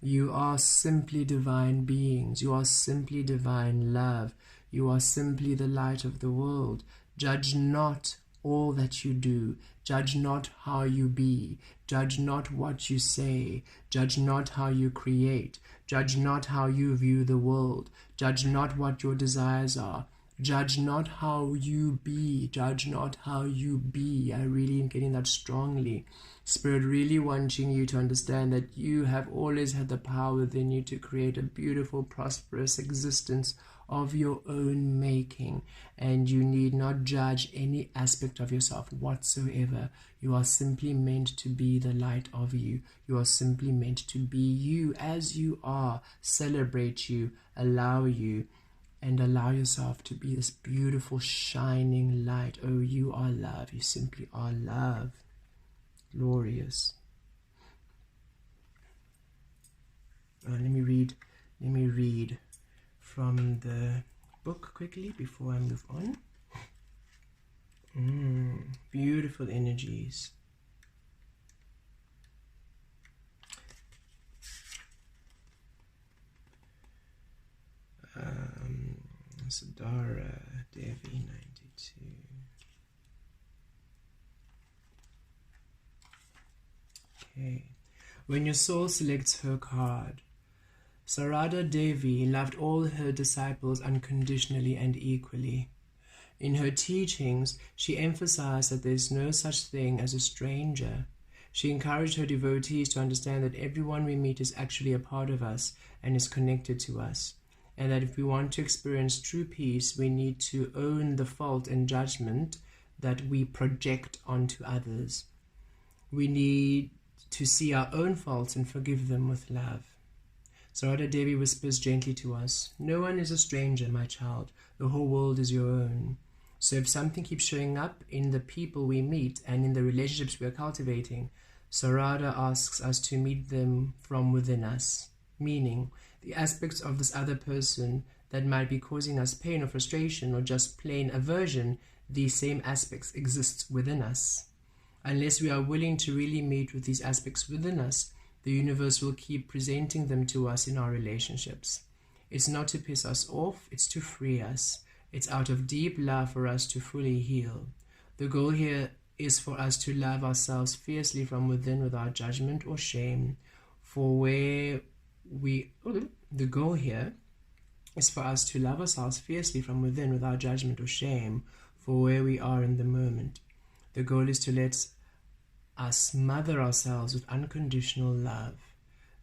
You are simply divine beings. You are simply divine love. You are simply the light of the world. Judge not all that you do. Judge not how you be. Judge not what you say. Judge not how you create. Judge not how you view the world. Judge not what your desires are. Judge not how you be. Judge not how you be. I really am getting that strongly. Spirit really wanting you to understand that you have always had the power within you to create a beautiful, prosperous existence of your own making, and you need not judge any aspect of yourself whatsoever. You are simply meant to be the light of you. You are simply meant to be you as you are. Celebrate you, allow you, and allow yourself to be this beautiful shining light. Oh, you are love. You simply are love. Glorious. Let me read from the book quickly before I move on. Beautiful energies. Sadara Devi 92. Okay. When your soul selects her card, Sarada Devi loved all her disciples unconditionally and equally. In her teachings, she emphasized that there is no such thing as a stranger. She encouraged her devotees to understand that everyone we meet is actually a part of us and is connected to us, and that if we want to experience true peace, we need to own the fault and judgment that we project onto others. We need to see our own faults and forgive them with love. Sarada Devi whispers gently to us, "No one is a stranger, my child. The whole world is your own." So if something keeps showing up in the people we meet and in the relationships we are cultivating, Sarada asks us to meet them from within us, meaning the aspects of this other person that might be causing us pain or frustration or just plain aversion, these same aspects exist within us. Unless we are willing to really meet with these aspects within us, the universe will keep presenting them to us in our relationships. It's not to piss us off, it's to free us. It's out of deep love for us to fully heal. The goal here is for us to love ourselves fiercely from within without judgment or shame. The goal here is for us to love ourselves fiercely from within without judgment or shame for where we are in the moment. The goal is to let us mother ourselves with unconditional love.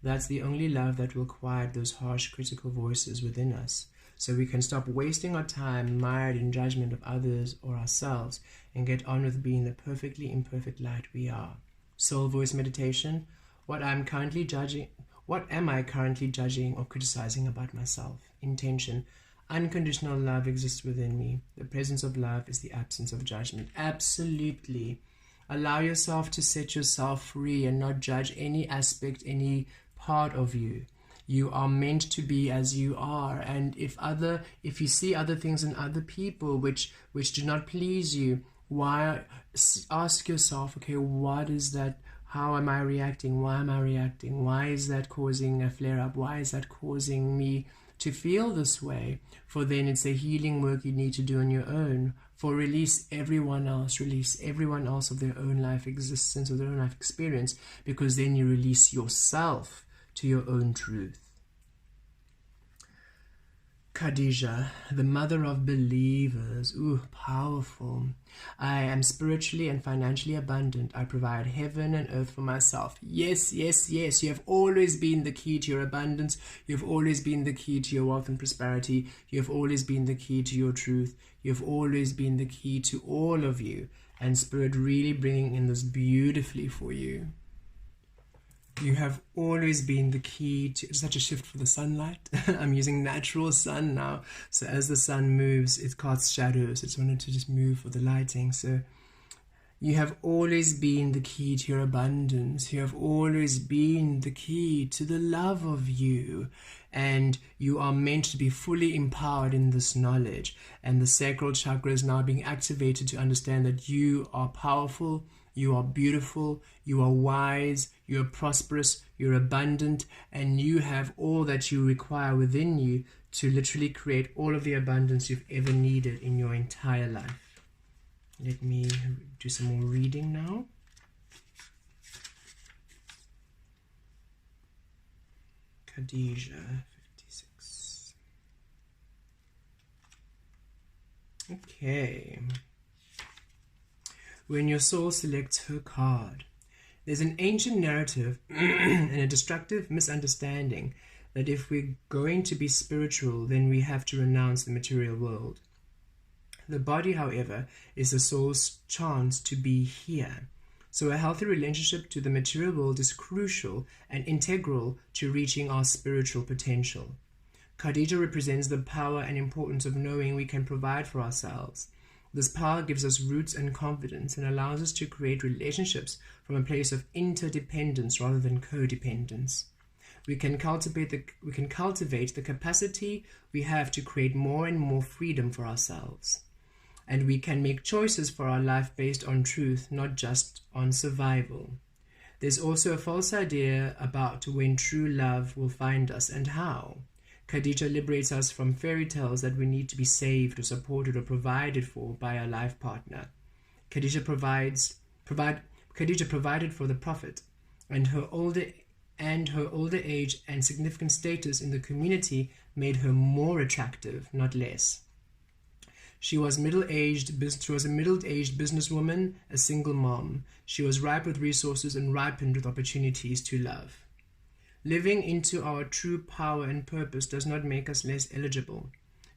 That's the only love that will quiet those harsh, critical voices within us, so we can stop wasting our time mired in judgment of others or ourselves and get on with being the perfectly imperfect light we are. Soul voice meditation. What am I currently judging or criticizing about myself? Intention. Unconditional love exists within me. The presence of love is the absence of judgment. Absolutely. Allow yourself to set yourself free and not judge any aspect, any part of you. You are meant to be as you are, and if you see other things in other people which do not please you, ask yourself, okay, what is that? How am I reacting? Why am I reacting? Why is that causing a flare-up? Why is that causing me to feel this way? For then it's a healing work you need to do on your own. For release everyone else of their own life existence, of their own life experience, because then you release yourself to your own truth. Khadija, the mother of believers. Ooh, powerful. I am spiritually and financially abundant. I provide heaven and earth for myself. Yes, yes, yes. You have always been the key to your abundance. You have always been the key to your wealth and prosperity. You have always been the key to your truth. You have always been the key to all of you. And Spirit really bringing in this beautifully for you. You have always been the key to such a shift for the sunlight. I'm using natural sun now. So as the sun moves, it casts shadows. It's wanted to just move for the lighting. So you have always been the key to your abundance. You have always been the key to the love of you. And you are meant to be fully empowered in this knowledge. And the Sacral Chakra is now being activated to understand that you are powerful, You are beautiful, you are wise, you are prosperous, you're abundant, and you have all that you require within you to literally create all of the abundance you've ever needed in your entire life. Let me do some more reading now. Khadija, 56. Okay. When your soul selects her card, there's an ancient narrative and a destructive misunderstanding that if we're going to be spiritual, then we have to renounce the material world. The body, however, is the soul's chance to be here. So a healthy relationship to the material world is crucial and integral to reaching our spiritual potential. Khadija represents the power and importance of knowing we can provide for ourselves. This power gives us roots and confidence and allows us to create relationships from a place of interdependence rather than codependence. We can cultivate the capacity we have to create more and more freedom for ourselves. And we can make choices for our life based on truth, not just on survival. There's also a false idea about when true love will find us and how. Khadija liberates us from fairy tales that we need to be saved or supported or provided for by our life partner. Khadija provided for the prophet, and her older age and significant status in the community made her more attractive, not less. She was a middle-aged businesswoman, a single mom. She was ripe with resources and ripened with opportunities to love. Living into our true power and purpose does not make us less eligible.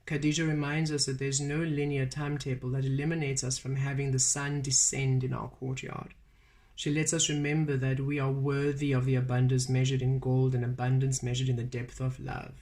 Khadija reminds us that there's no linear timetable that eliminates us from having the sun descend in our courtyard. She lets us remember that we are worthy of the abundance measured in gold and abundance measured in the depth of love.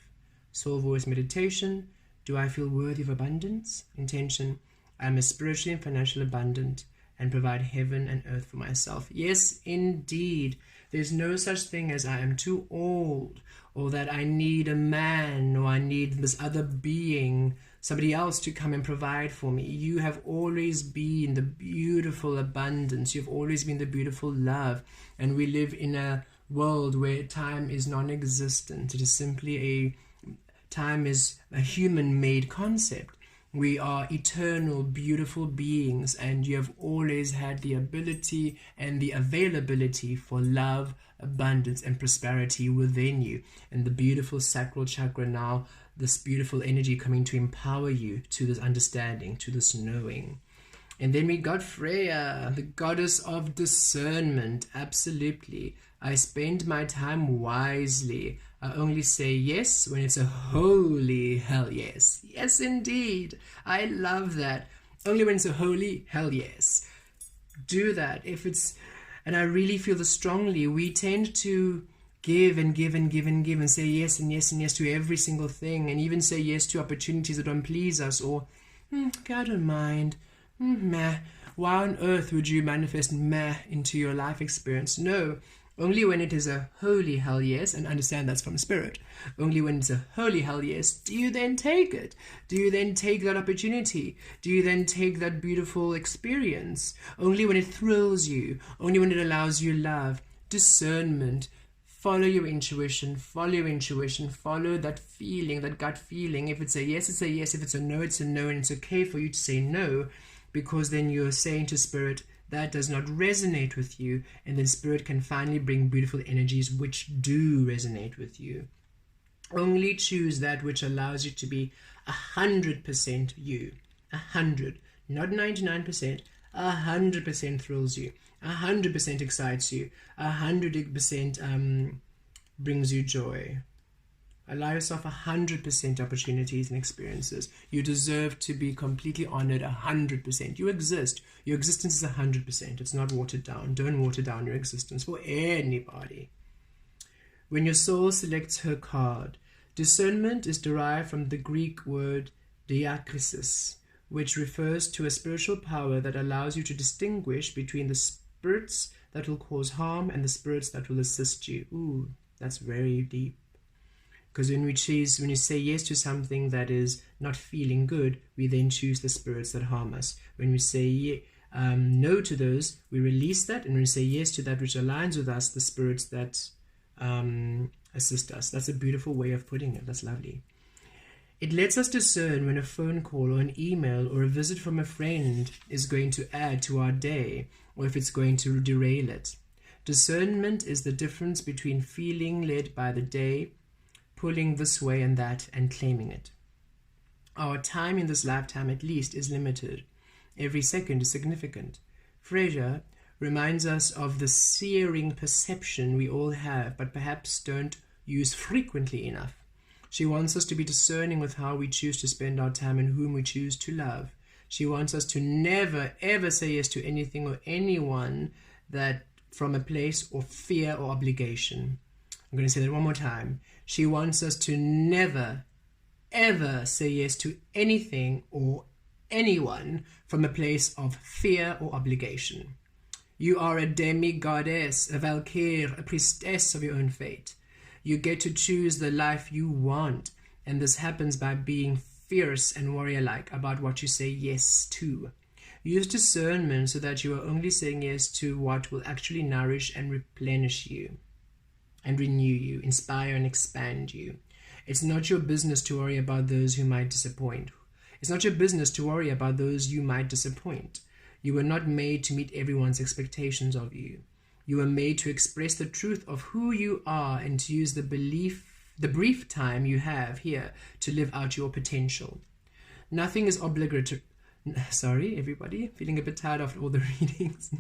Soul voice meditation. Do I feel worthy of abundance? Intention. I am a spiritually and financially abundant and provide heaven and earth for myself. Yes, indeed. There's no such thing as I am too old, or that I need a man, or I need this other being, somebody else to come and provide for me. You have always been the beautiful abundance. You've always been the beautiful love. And we live in a world where time is non-existent. It is simply time is a human-made concept. We are eternal, beautiful beings, and you have always had the ability and the availability for love, abundance, and prosperity within you. And the beautiful Sacral Chakra now, this beautiful energy coming to empower you to this understanding, to this knowing. And then we got Freya, the goddess of discernment. Absolutely. I spend my time wisely. I only say yes when it's a holy hell yes. Yes, indeed. I love that. Only when it's a holy hell yes. Do that. And I really feel this strongly. We tend to give and give and give and give and say yes and yes and yes to every single thing, and even say yes to opportunities that don't please us, or, okay, I don't mind. Meh. Why on earth would you manifest meh into your life experience? No. Only when it is a holy hell yes, and understand that's from spirit. Only when it's a holy hell yes, do you then take it? Do you then take that opportunity? Do you then take that beautiful experience? Only when it thrills you. Only when it allows you love, discernment. Follow your intuition. Follow your intuition. Follow that feeling, that gut feeling. If it's a yes, it's a yes. If it's a no, it's a no. And it's okay for you to say no, because then you're saying to spirit, that does not resonate with you, and then spirit can finally bring beautiful energies which do resonate with you. Only choose that which allows you to be 100% you. 100, not 99%. 100% thrills you. 100% excites you. 100% brings you joy. Allow yourself 100% opportunities and experiences. You deserve to be completely honored 100%. You exist. Your existence is 100%. It's not watered down. Don't water down your existence for anybody. When your soul selects her card, discernment is derived from the Greek word diakrisis, which refers to a spiritual power that allows you to distinguish between the spirits that will cause harm and the spirits that will assist you. Ooh, that's very deep. Because when you say yes to something that is not feeling good, we then choose the spirits that harm us. When we say no to those, we release that and we say yes to that which aligns with us, the spirits that assist us. That's a beautiful way of putting it. That's lovely. It lets us discern when a phone call or an email or a visit from a friend is going to add to our day, or if it's going to derail it. Discernment is the difference between feeling led by the day, pulling this way and that, and claiming it. Our time in this lifetime, at least, is limited. Every second is significant. Frasier reminds us of the searing perception we all have, but perhaps don't use frequently enough. She wants us to be discerning with how we choose to spend our time and whom we choose to love. She wants us to never, ever say yes to anything or anyone that from a place of fear or obligation. I'm going to say that one more time. She wants us to never, ever say yes to anything or anyone from a place of fear or obligation. You are a demigoddess, a Valkyr, a priestess of your own fate. You get to choose the life you want, and this happens by being fierce and warrior-like about what you say yes to. Use discernment so that you are only saying yes to what will actually nourish and replenish you, and renew you, inspire and expand you. It's not your business to worry about those who might disappoint. It's not your business to worry about those you might disappoint. You were not made to meet everyone's expectations of you. You were made to express the truth of who you are and to use the brief time you have here to live out your potential. Nothing is obligatory. Sorry, everybody, feeling a bit tired after all the readings.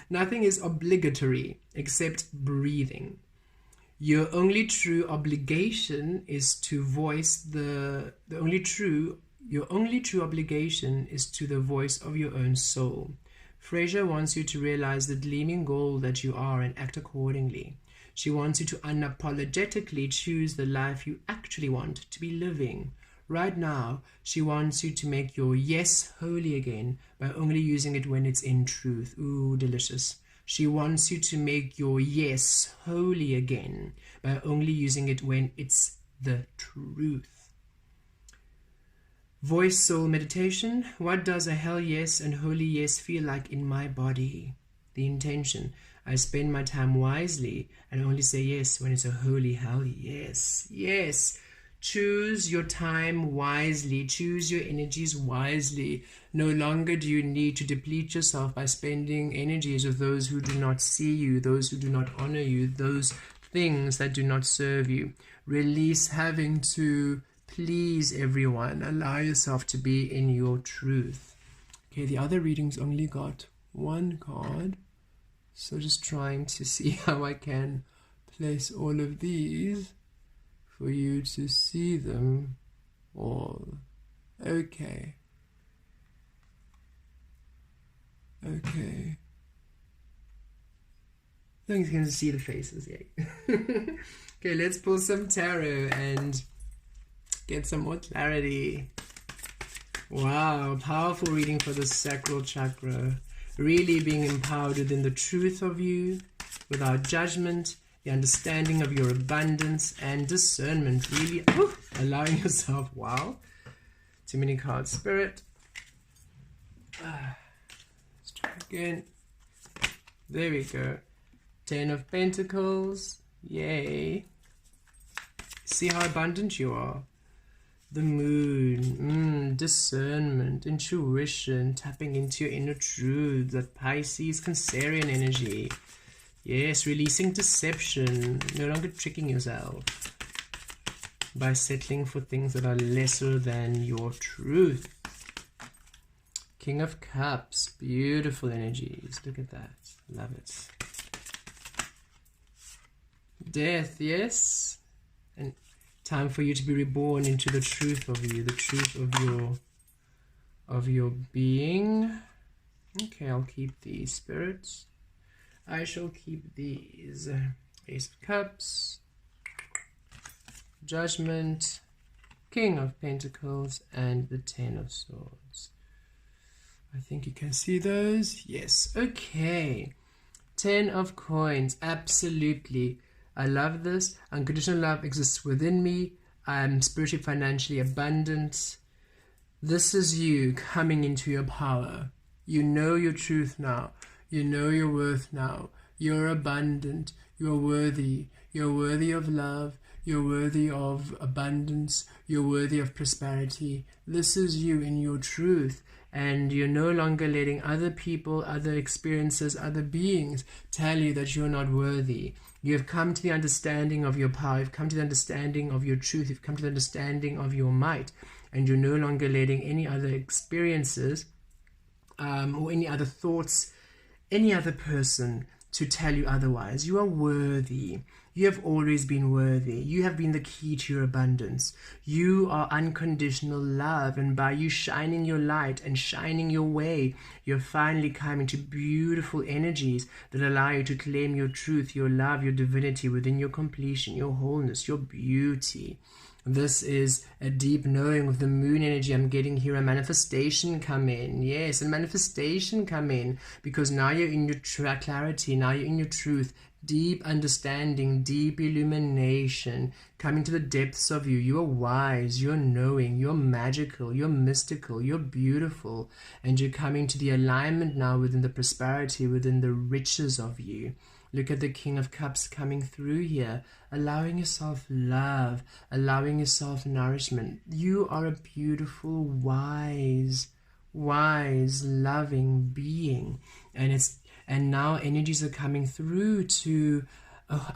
Nothing is obligatory except breathing. Your only true obligation is to voice your only true obligation is to the voice of your own soul. Frasier wants you to realize the gleaming goal that you are and act accordingly. She wants you to unapologetically choose the life you actually want to be living. Right now, she wants you to make your yes holy again by only using it when it's in truth. Ooh, delicious. She wants you to make your yes holy again by only using it when it's the truth. Voice soul meditation. What does a hell yes and holy yes feel like in my body? The intention. I spend my time wisely and only say yes when it's a holy hell yes. Yes. Choose your time wisely. Choose your energies wisely. No longer do you need to deplete yourself by spending energies with those who do not see you, those who do not honor you, those things that do not serve you. Release having to please everyone. Allow yourself to be in your truth. Okay, the other readings only got one card. So just trying to see how I can place all of these for you to see them all. Okay. Okay. I think you can see the faces, yay. Okay, let's pull some tarot and get some more clarity. Wow, powerful reading for the Sacral Chakra. Really being empowered within the truth of you, without judgment, the understanding of your abundance and discernment. Really allowing yourself, wow, too many cards, Spirit. Let's try again. There we go. 10 of Pentacles. Yay. See how abundant you are. The moon, discernment, intuition, tapping into your inner truth, that Pisces, Cancerian energy. Yes, releasing deception, no longer tricking yourself by settling for things that are lesser than your truth. King of Cups, beautiful energies. Look at that, love it. Death, yes. And time for you to be reborn into the truth of you, the truth of your being. Okay, I'll keep these, spirits. I shall keep these. Ace of Cups, Judgment, King of Pentacles, and the 10 of Swords. I think you can see those. Yes. Okay. 10 of Coins. Absolutely. I love this. Unconditional love exists within me. I'm spiritually, financially abundant. This is you coming into your power. You know your truth now. You know your worth now. You're abundant. You're worthy. You're worthy of love. You're worthy of abundance. You're worthy of prosperity. This is you in your truth. And you're no longer letting other people, other experiences, other beings tell you that you're not worthy. You have come to the understanding of your power. You've come to the understanding of your truth. You've come to the understanding of your might. And you're no longer letting any other experiences or any other thoughts, any other person to tell you otherwise. You are worthy. You have always been worthy. You have been the key to your abundance. You are unconditional love, and by you shining your light and shining your way, you're finally coming to beautiful energies that allow you to claim your truth, your love, your divinity within your completion, your wholeness, your beauty. This is a deep knowing with the moon energy. I'm getting here a manifestation come in. Yes, a manifestation come in, because now you're in your clarity, now you're in your truth. Deep understanding, deep illumination, coming to the depths of you. You are wise, you're knowing, you're magical, you're mystical, you're beautiful, and you're coming to the alignment now within the prosperity, within the riches of you. Look at the King of Cups coming through here, allowing yourself love, allowing yourself nourishment. You are a beautiful, wise, loving being, and now energies are coming through to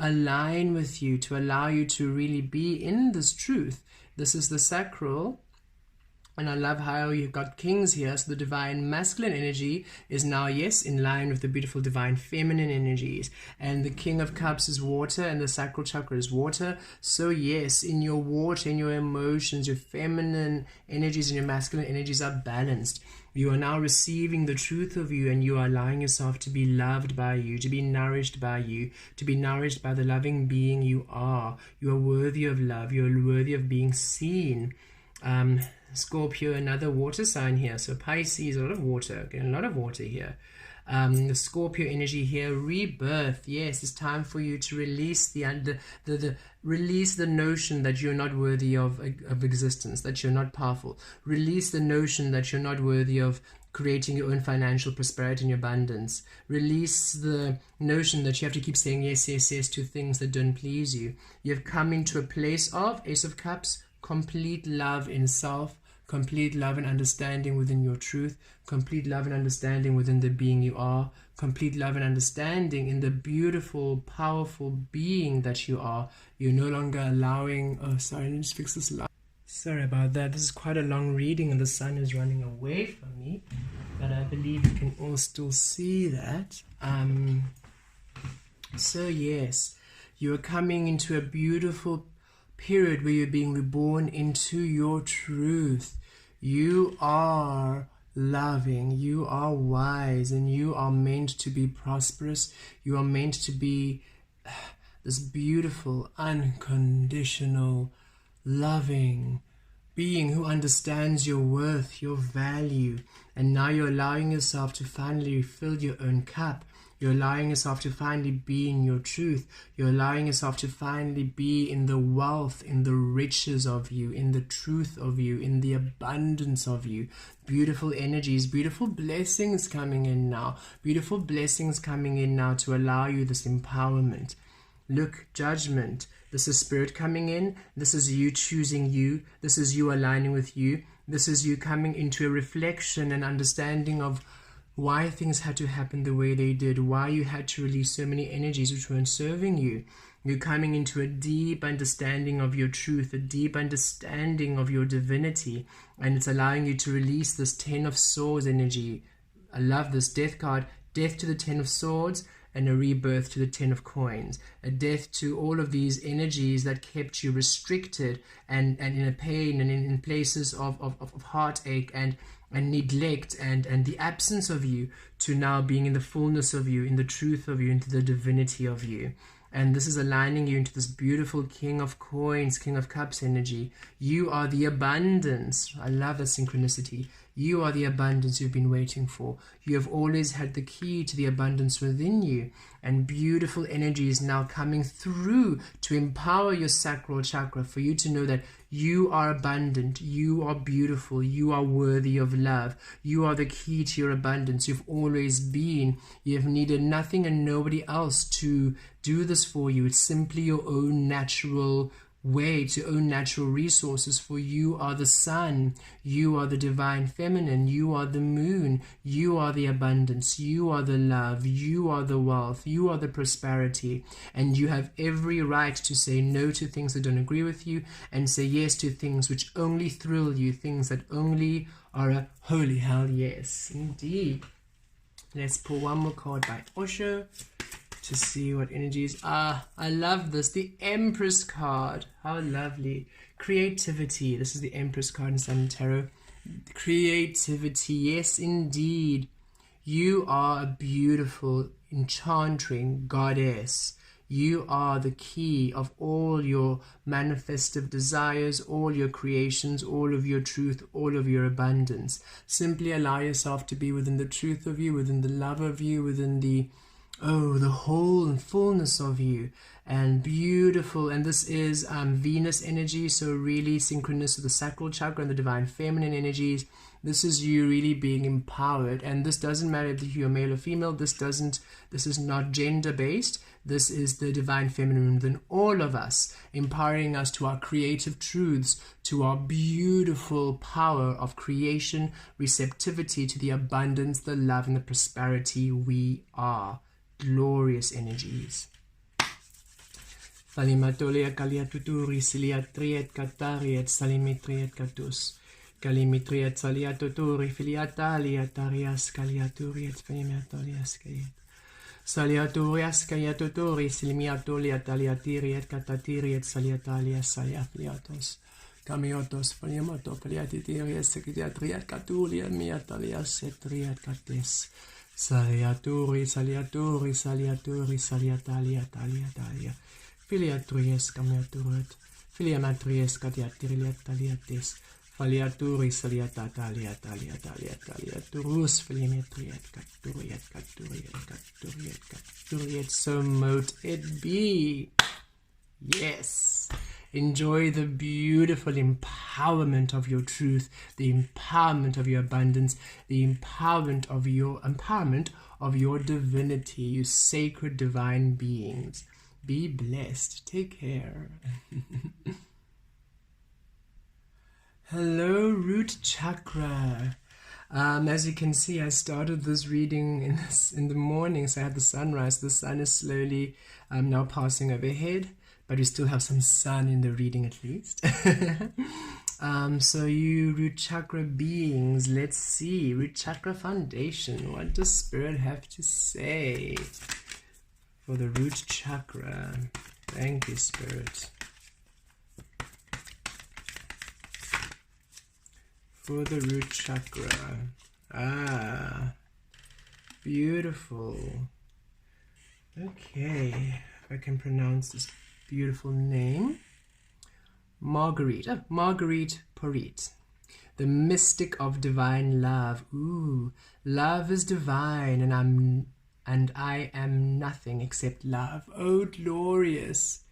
align with you, to allow you to really be in this truth. This is the sacral. And I love how you've got kings here. So the divine masculine energy is now, yes, in line with the beautiful divine feminine energies. And the King of Cups is water, and the Sacral Chakra is water. So yes, in your water, in your emotions, your feminine energies and your masculine energies are balanced. You are now receiving the truth of you, and you are allowing yourself to be loved by you, to be nourished by you, to be nourished by the loving being you are. You are worthy of love. You are worthy of being seen. Scorpio, another water sign here. So Pisces, a lot of water. Getting a lot of water here. The Scorpio energy here, rebirth. Yes, it's time for you to release release the notion that you're not worthy of existence, that you're not powerful. Release the notion that you're not worthy of creating your own financial prosperity and your abundance. Release the notion that you have to keep saying yes, yes, yes to things that don't please you. You've come into a place of Ace of Cups, complete love in self, complete love and understanding within your truth, complete love and understanding within the being you are, complete love and understanding in the beautiful, powerful being that you are. You're no longer allowing... Oh, sorry, let me just fix this light. Sorry about that. This is quite a long reading and the sun is running away from me, but I believe you can all still see that. So yes, you are coming into a beautiful period where you're being reborn into your truth. You are loving, you are wise, and you are meant to be prosperous. You are meant to be this beautiful, unconditional, loving being who understands your worth, your value. And now you're allowing yourself to finally fill your own cup. You're allowing yourself to finally be in your truth. You're allowing yourself to finally be in the wealth, in the riches of you, in the truth of you, in the abundance of you. Beautiful energies, beautiful blessings coming in now. Beautiful blessings coming in now to allow you this empowerment. Look, judgment. This is spirit coming in. This is you choosing you. This is you aligning with you. This is you coming into a reflection and understanding of why things had to happen the way they did, why you had to release so many energies which weren't serving you. You're coming into a deep understanding of your truth, a deep understanding of your divinity, and it's allowing you to release this 10 of Swords energy. I love this death card, death to the 10 of Swords, and a rebirth to the 10 of Coins, a death to all of these energies that kept you restricted and in a pain and in places of heartache and neglect and the absence of you, to now being in the fullness of you, in the truth of you, into the divinity of you. And this is aligning you into this beautiful King of Coins, King of Cups energy. You are the abundance. I love that synchronicity. You are the abundance you've been waiting for. You have always had the key to the abundance within you, and beautiful energy is now coming through to empower your sacral chakra for you to know that you are abundant, you are beautiful, you are worthy of love. You are the key to your abundance. You've always been. You have needed nothing and nobody else to do this for you. It's simply your own natural way to own natural resources, for you are the sun, you are the divine feminine, you are the moon, you are the abundance, you are the love, you are the wealth, you are the prosperity, and you have every right to say no to things that don't agree with you and say yes to things which only thrill you, things that only are a holy hell yes. Indeed. Let's pull one more card by Osho to see what energies. I love this. The Empress card. How lovely. Creativity. This is the Empress card in Zen Tarot. Creativity. Yes, indeed. You are a beautiful, enchanting goddess. You are the key of all your manifestive desires, all your creations, all of your truth, all of your abundance. Simply allow yourself to be within the truth of you, within the love of you, within the whole and fullness of you, and beautiful. And this is Venus energy, so really synchronous with the sacral chakra and the divine feminine energies. This is you really being empowered, and this doesn't matter if you're male or female. This is not gender based. This is the divine feminine within all of us, empowering us to our creative truths, to our beautiful power of creation, receptivity to the abundance, the love, and the prosperity we are. Glorious energies. Salimatolia kaliatuturi siliatriet katariet salimitriet katus. Kalimitriet saliatuturi filiatalia tarias kaliaturiet filimatolias kayet. Saliaturias kayatuturi silimiatolia taliatiriet katatiriet saliatalia saliafliatos. Kamiotos filiamato filiatitiriet sekitiatriet katulia miatalias setriet kates. Saliaturi, saliaturi, saliaturi, saliatalia, talia, talia. Filiatries, camiaturet. Filiamatries, catiatiriat, taliatis. Faliaturi, saliata, talia, talia, talia, taliaturus, filiametriat, caturiat, caturiat, caturiat, caturiat. So mote it be. Yes. Enjoy the beautiful empowerment of your truth, the empowerment of your abundance, the empowerment of your divinity, you sacred divine beings. Be blessed. Take care. Hello, root chakra. As you can see, I started this reading in the morning, so I had the sunrise. The sun is slowly now passing overhead, but we still have some sun in the reading at least. So you root chakra beings, let's see. Root chakra foundation. What does Spirit have to say for the root chakra? Thank you, Spirit. For the root chakra. Beautiful. Okay, if I can pronounce this beautiful name. Marguerite Porete, the mystic of divine love. Ooh, love is divine, and I am nothing except love. Oh, glorious.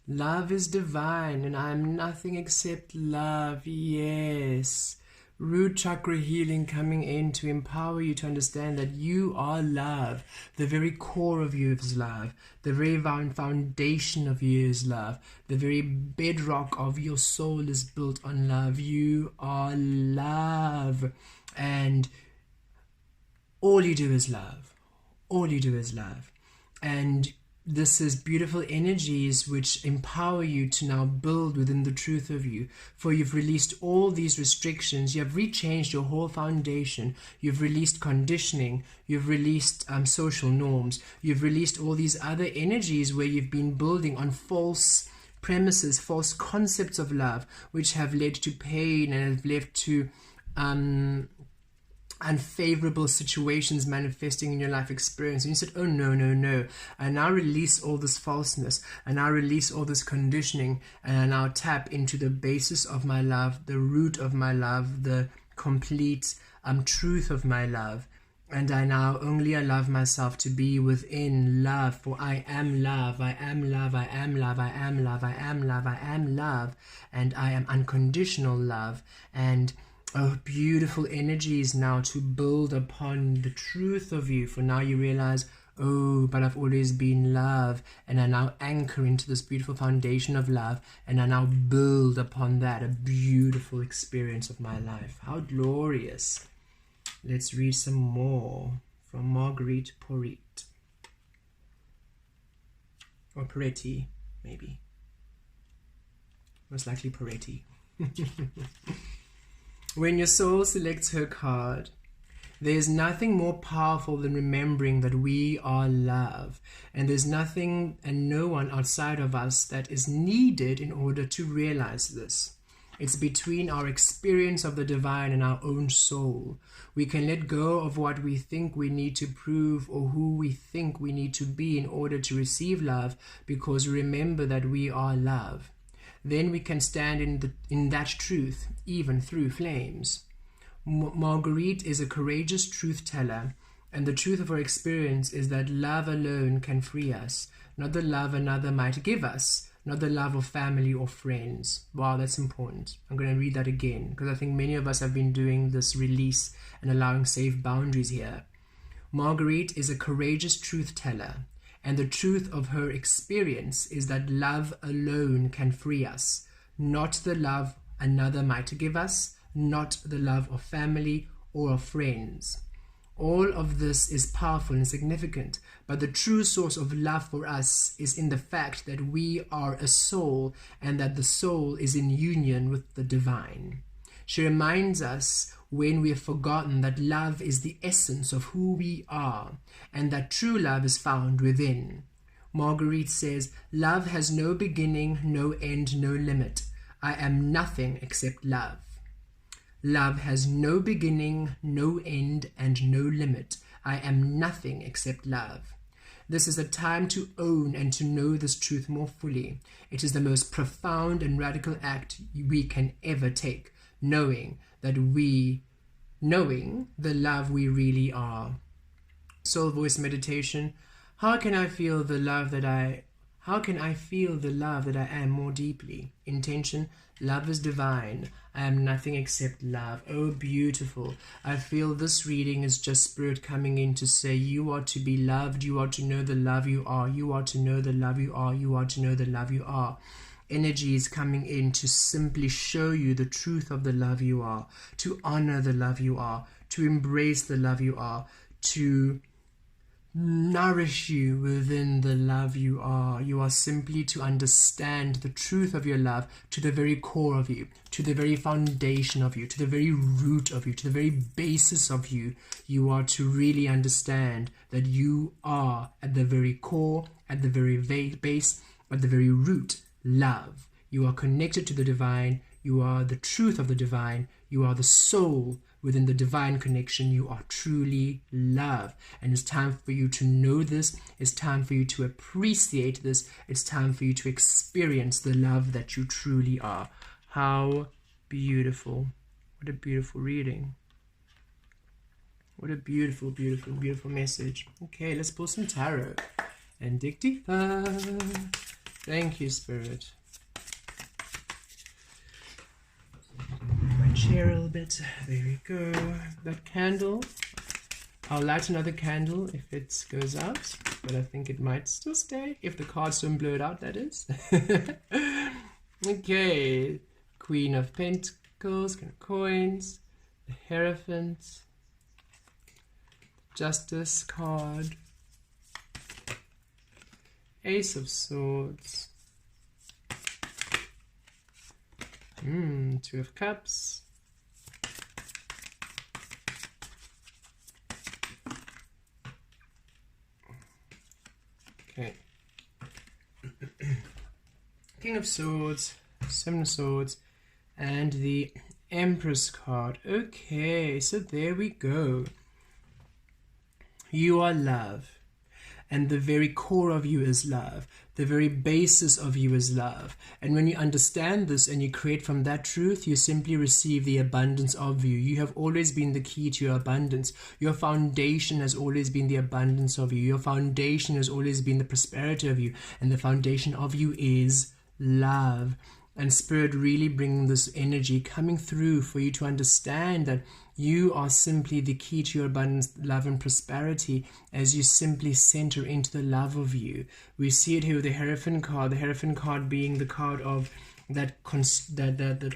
Love is divine, and I am nothing except love. Yes. Root chakra healing coming in to empower you to understand that you are love. The very core of you is love. The very foundation of you is love. The very bedrock of your soul is built on love. You are love. And all you do is love. All you do is love. And this is beautiful energies which empower you to now build within the truth of you. For you've released all these restrictions. You have rechanged your whole foundation. You've released conditioning. You've released social norms. You've released all these other energies where you've been building on false premises, false concepts of love, which have led to pain and have led to unfavorable situations manifesting in your life experience. And you said, oh no, I now release all this falseness, and I release all this conditioning, and I now tap into the basis of my love, the root of my love, the complete truth of my love. And I now only allow myself to be within love, for I am love, I am love, I am love, I am love, I am love, I am love, and I am unconditional love. And oh, beautiful energies now to build upon the truth of you, for now you realize, oh, but I've always been love, and I now anchor into this beautiful foundation of love, and I now build upon that, a beautiful experience of my life. How glorious. Let's read some more from Marguerite Porete. Or Peretti, maybe. Most likely Peretti. When your soul selects her card, there is nothing more powerful than remembering that we are love. And there's nothing and no one outside of us that is needed in order to realize this. It's between our experience of the divine and our own soul. We can let go of what we think we need to prove or who we think we need to be in order to receive love, because remember that we are love. Then we can stand in that truth, even through flames. Marguerite is a courageous truth teller, and the truth of her experience is that love alone can free us, not the love another might give us, not the love of family or friends. Wow, that's important. I'm going to read that again, because I think many of us have been doing this release and allowing safe boundaries here. Marguerite is a courageous truth teller, and the truth of her experience is that love alone can free us, not the love another might give us, not the love of family or of friends. All of this is powerful and significant, but the true source of love for us is in the fact that we are a soul, and that the soul is in union with the divine. She reminds us when we have forgotten that love is the essence of who we are, and that true love is found within. Marguerite says, love has no beginning, no end, no limit. I am nothing except love. Love has no beginning, no end, and no limit. I am nothing except love. This is a time to own and to know this truth more fully. It is the most profound and radical act we can ever take, knowing the love we really are. Soul Voice Meditation. How can I feel the love that I am more deeply? Intention. Love is divine. I am nothing except love. Oh, beautiful. I feel this reading is just Spirit coming in to say you are to be loved. You are to know the love you are. You are to know the love you are. You are to know the love you are. Energy is coming in to simply show you the truth of the love you are, to honor the love you are, to embrace the love you are, to nourish you within the love you are. You are simply to understand the truth of your love to the very core of you, to the very foundation of you, to the very root of you, to the very basis of you. You are to really understand that you are at the very core, at the very base, at the very root, love. You are connected to the divine. You are the truth of the divine. You are the soul within the divine connection. You are truly love. And it's time for you to know this. It's time for you to appreciate this. It's time for you to experience the love that you truly are. How beautiful. What a beautiful reading. What a beautiful, beautiful, beautiful message. Okay, let's pull some tarot and dig deeper. Thank you, Spirit. My chair a little bit. There we go. That candle. I'll light another candle if it goes out, but I think it might still stay if the cards don't blow it out, that is. Okay. Queen of Pentacles, King of Coins, the Hierophant, Justice card, Ace of Swords, Two of Cups, okay, King of Swords, Seven of Swords, and the Empress card. Okay, so there we go. You are love. And the very core of you is love. The very basis of you is love. And when you understand this and you create from that truth, you simply receive the abundance of you. You have always been the key to your abundance. Your foundation has always been the abundance of you. Your foundation has always been the prosperity of you. And the foundation of you is love. And Spirit really bringing this energy coming through for you to understand that you are simply the key to your abundance, love, and prosperity as you simply center into the love of you. We see it here with the Hierophant card. The Hierophant card being the card of that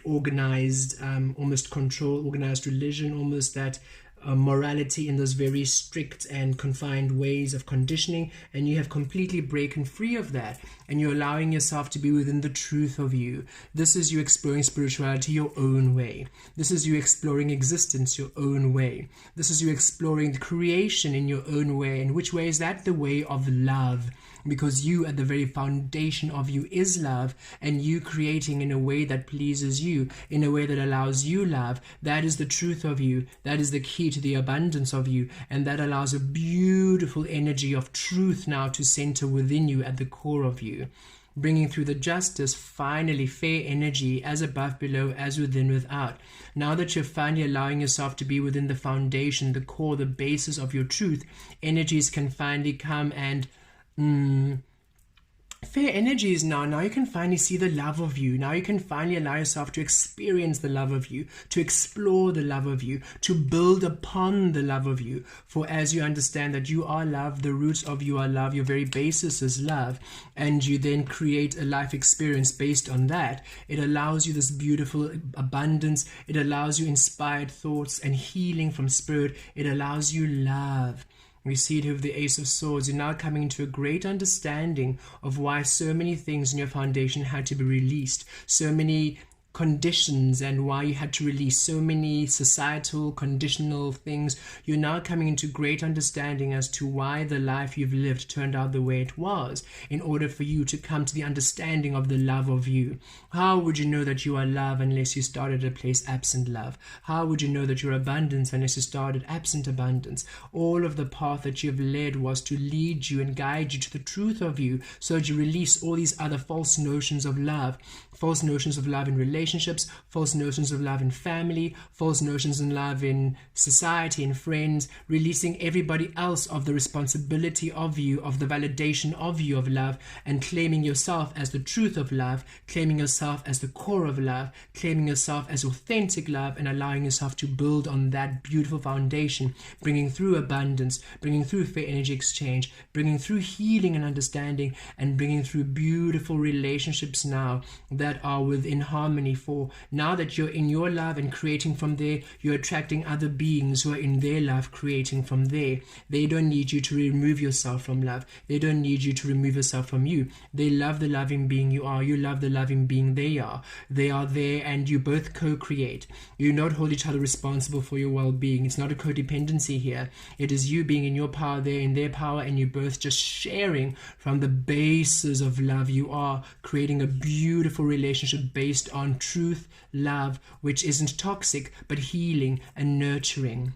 organized, almost control, organized religion, almost that morality in those very strict and confined ways of conditioning, and you have completely broken free of that, and you're allowing yourself to be within the truth of you. This is you exploring spirituality your own way. This is you exploring existence your own way. This is you exploring the creation in your own way. And which way is that? The way of love. Because you, at the very foundation of you, is love, and you creating in a way that pleases you, in a way that allows you love. That is the truth of you. That is the key to the abundance of you, and that allows a beautiful energy of truth now to center within you at the core of you, bringing through the justice, finally fair energy, as above, below, as within, without. Now that you're finally allowing yourself to be within the foundation, the core, the basis of your truth, energies can finally come and fair energies now you can finally see the love of you. Now you can finally allow yourself to experience the love of you, to explore the love of you, to build upon the love of you. For as you understand that you are love, the roots of you are love, your very basis is love, and you then create a life experience based on that, it allows you this beautiful abundance. It allows you inspired thoughts and healing from Spirit. It allows you love. We see it with the Ace of Swords. You're now coming into a great understanding of why so many things in your foundation had to be released. So many conditions, and why you had to release so many societal conditional things. You're now coming into great understanding as to why the life you've lived turned out the way it was, in order for you to come to the understanding of the love of you. How would you know that you are love unless you started at a place absent love? How would you know that you're abundance unless you started absent abundance? All of the path that you've led was to lead you and guide you to the truth of you, so that you release all these other false notions of love in relationships, false notions of love in family, false notions of love in society and friends, releasing everybody else of the responsibility of you, of the validation of you of love, and claiming yourself as the truth of love, claiming yourself as the core of love, claiming yourself as authentic love, and allowing yourself to build on that beautiful foundation, bringing through abundance, bringing through fair energy exchange, bringing through healing and understanding, and bringing through beautiful relationships now that are within harmony. For now that you're in your love and creating from there, you're attracting other beings who are in their love, creating from there. They don't need you to remove yourself from love. They don't need you to remove yourself from you. They love the loving being you are. You love the loving being they are. They are there, and you both co-create. You not hold each other responsible for your well-being. It's not a codependency here. It is you being in your power, they're in their power, and you both just sharing from the basis of love. You are creating a beautiful relationship based on truth, love, which isn't toxic but healing and nurturing.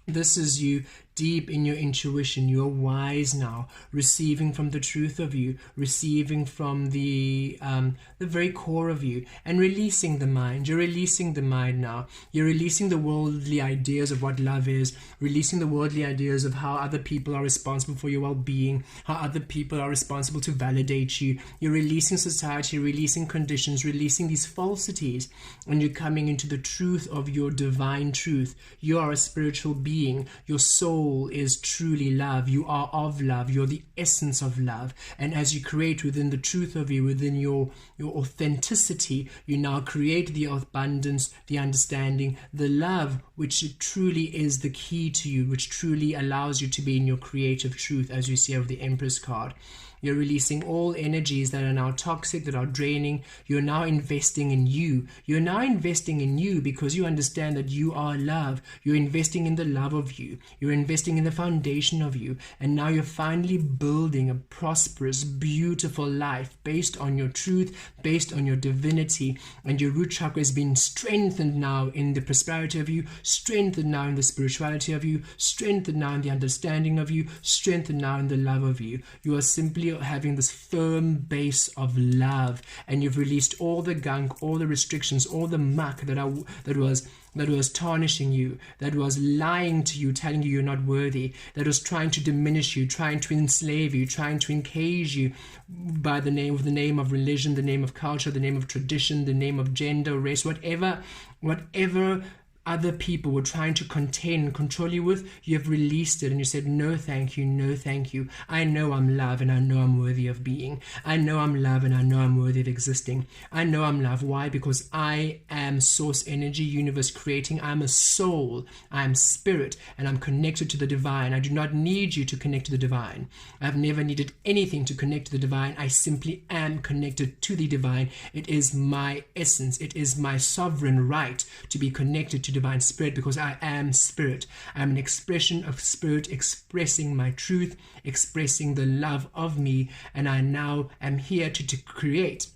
This is you deep in your intuition. You're wise now, receiving from the truth of you, receiving from the very core of you, and releasing the mind. You're releasing the mind now. You're releasing the worldly ideas of what love is, releasing the worldly ideas of how other people are responsible for your well-being, how other people are responsible to validate you. You're releasing society, releasing conditions, releasing these falsities, and you're coming into the truth of your divine truth. You are a spiritual being. Your soul is truly love. You are of love. You're the essence of love. And as you create within the truth of you, within your authenticity, you now create the abundance, the understanding, the love, which truly is the key to you, which truly allows you to be in your creative truth, as you see of the Empress card. You're releasing all energies that are now toxic, that are draining. You're now investing in you. You're now investing in you because you understand that you are love. You're investing in the love of you. You're investing in the foundation of you. And now you're finally building a prosperous, beautiful life based on your truth, based on your divinity. And your root chakra has been strengthened now in the prosperity of you, strengthened now in the spirituality of you, strengthened now in the understanding of you, strengthened now in the love of you. You are simply you're having this firm base of love, and you've released all the gunk, all the restrictions, all the muck that was tarnishing you, that was lying to you, telling you you're not worthy, that was trying to diminish you, trying to enslave you, trying to encage you by the name of religion, the name of culture, the name of tradition, the name of gender, race, whatever other people were trying to contain and control you with. You have released it, and you said, no thank you, no thank you. I know I'm love, and I know I'm worthy of being. I know I'm love, and I know I'm worthy of existing. I know I'm love. Why? Because I am source energy, universe creating. I'm a soul, I'm spirit, and I'm connected to the divine. I do not need you to connect to the divine. I've never needed anything to connect to the divine. I simply am connected to the divine. It is my essence. It is my sovereign right to be connected to divine spirit, because I am spirit. I'm an expression of spirit, expressing my truth, expressing the love of me, and I now am here to create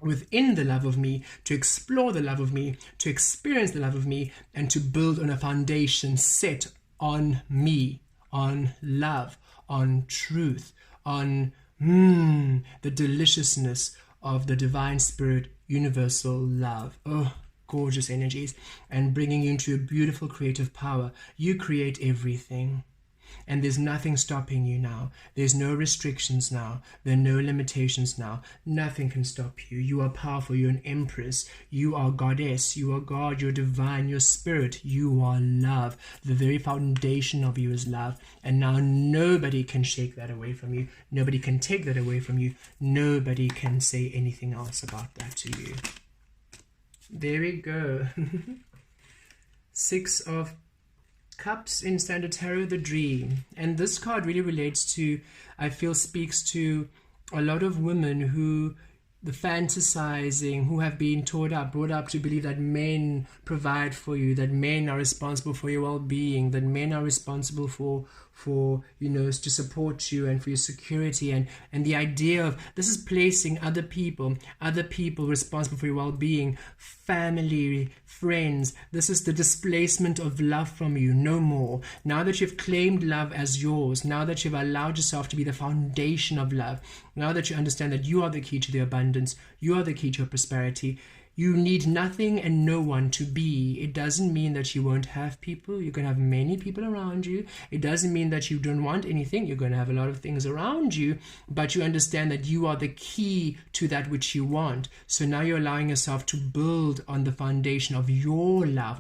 within the love of me, to explore the love of me, to experience the love of me, and to build on a foundation set on me, on love, on truth, on the deliciousness of the divine spirit, universal love. Oh, gorgeous energies, and bringing you into a beautiful creative power. You create everything, and there's nothing stopping you now. There's no restrictions now. There are no limitations now. Nothing can stop you. You are powerful. You're an empress. You are goddess. You are God. You're divine. You're spirit. You are love. The very foundation of you is love, and now nobody can shake that away from you. Nobody can take that away from you. Nobody can say anything else about that to you. There we go. 6 of Cups in Standard Tarot, the Dream. And this card really relates to, I feel, speaks to a lot of women who, the fantasizing, who have been brought up to believe that men provide for you, that men are responsible for your well-being, that men are responsible for to support you and for your security, and the idea of this is placing other people responsible for your well-being, family, friends. This is the displacement of love from you. No more. Now that you've claimed love as yours, now that you've allowed yourself to be the foundation of love, now that you understand that you are the key to the abundance, you are the key to prosperity, you need nothing and no one to be. It doesn't mean that you won't have people. You're going to have many people around you. It doesn't mean that you don't want anything. You're going to have a lot of things around you, but you understand that you are the key to that which you want. So now you're allowing yourself to build on the foundation of your love,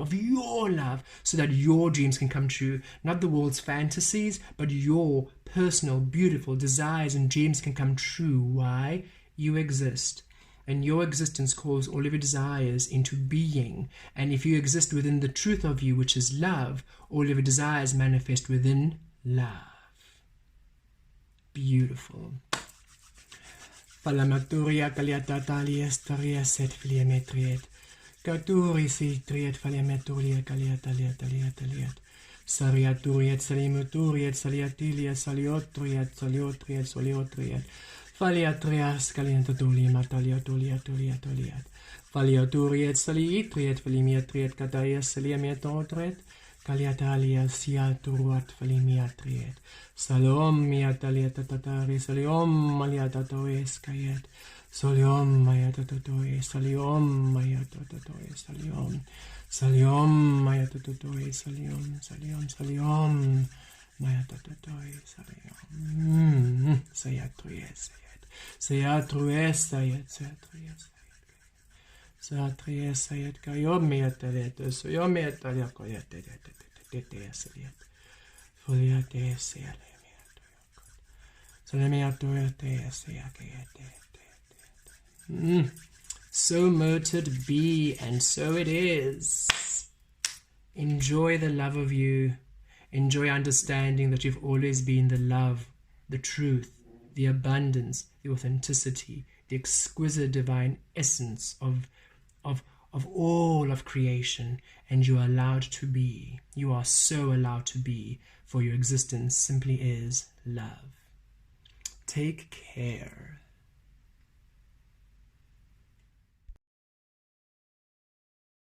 so that your dreams can come true. Not the world's fantasies, but your personal, beautiful desires and dreams can come true. Why? You exist. And your existence calls all of your desires into being. And if you exist within the truth of you, which is love, all of your desires manifest within love. Beautiful. Falamaturia kaliatatalia staria set filiametriet. Katuri si triet faliamaturia kaliatalia taliat. Sariaturiet salimuturiet saliatilia saliotriet. Faliatrias calientatulia mataliatulia. Faliaturiet saliitriet falimiatriet catarias saliamiatotret. Caliatalia siaturuat falimiatriet. Salom miataliatatatari saliom maliatatoes cayet. Soliom maiatatoe saliom maiatatoe saliom. Saliom maiatatoe saliom. Maiatatoe saliom. Sayatrues. Sayat kayom meatalet soyom meatalia koyate sayat foliate sayalemeato salemiatote sayakete. So moted be, and so it is. Enjoy the love of you. Enjoy understanding that you've always been the love, the truth, the abundance, the authenticity, the exquisite divine essence of all of creation, and you are allowed to be. You are so allowed to be, for your existence simply is love. Take care.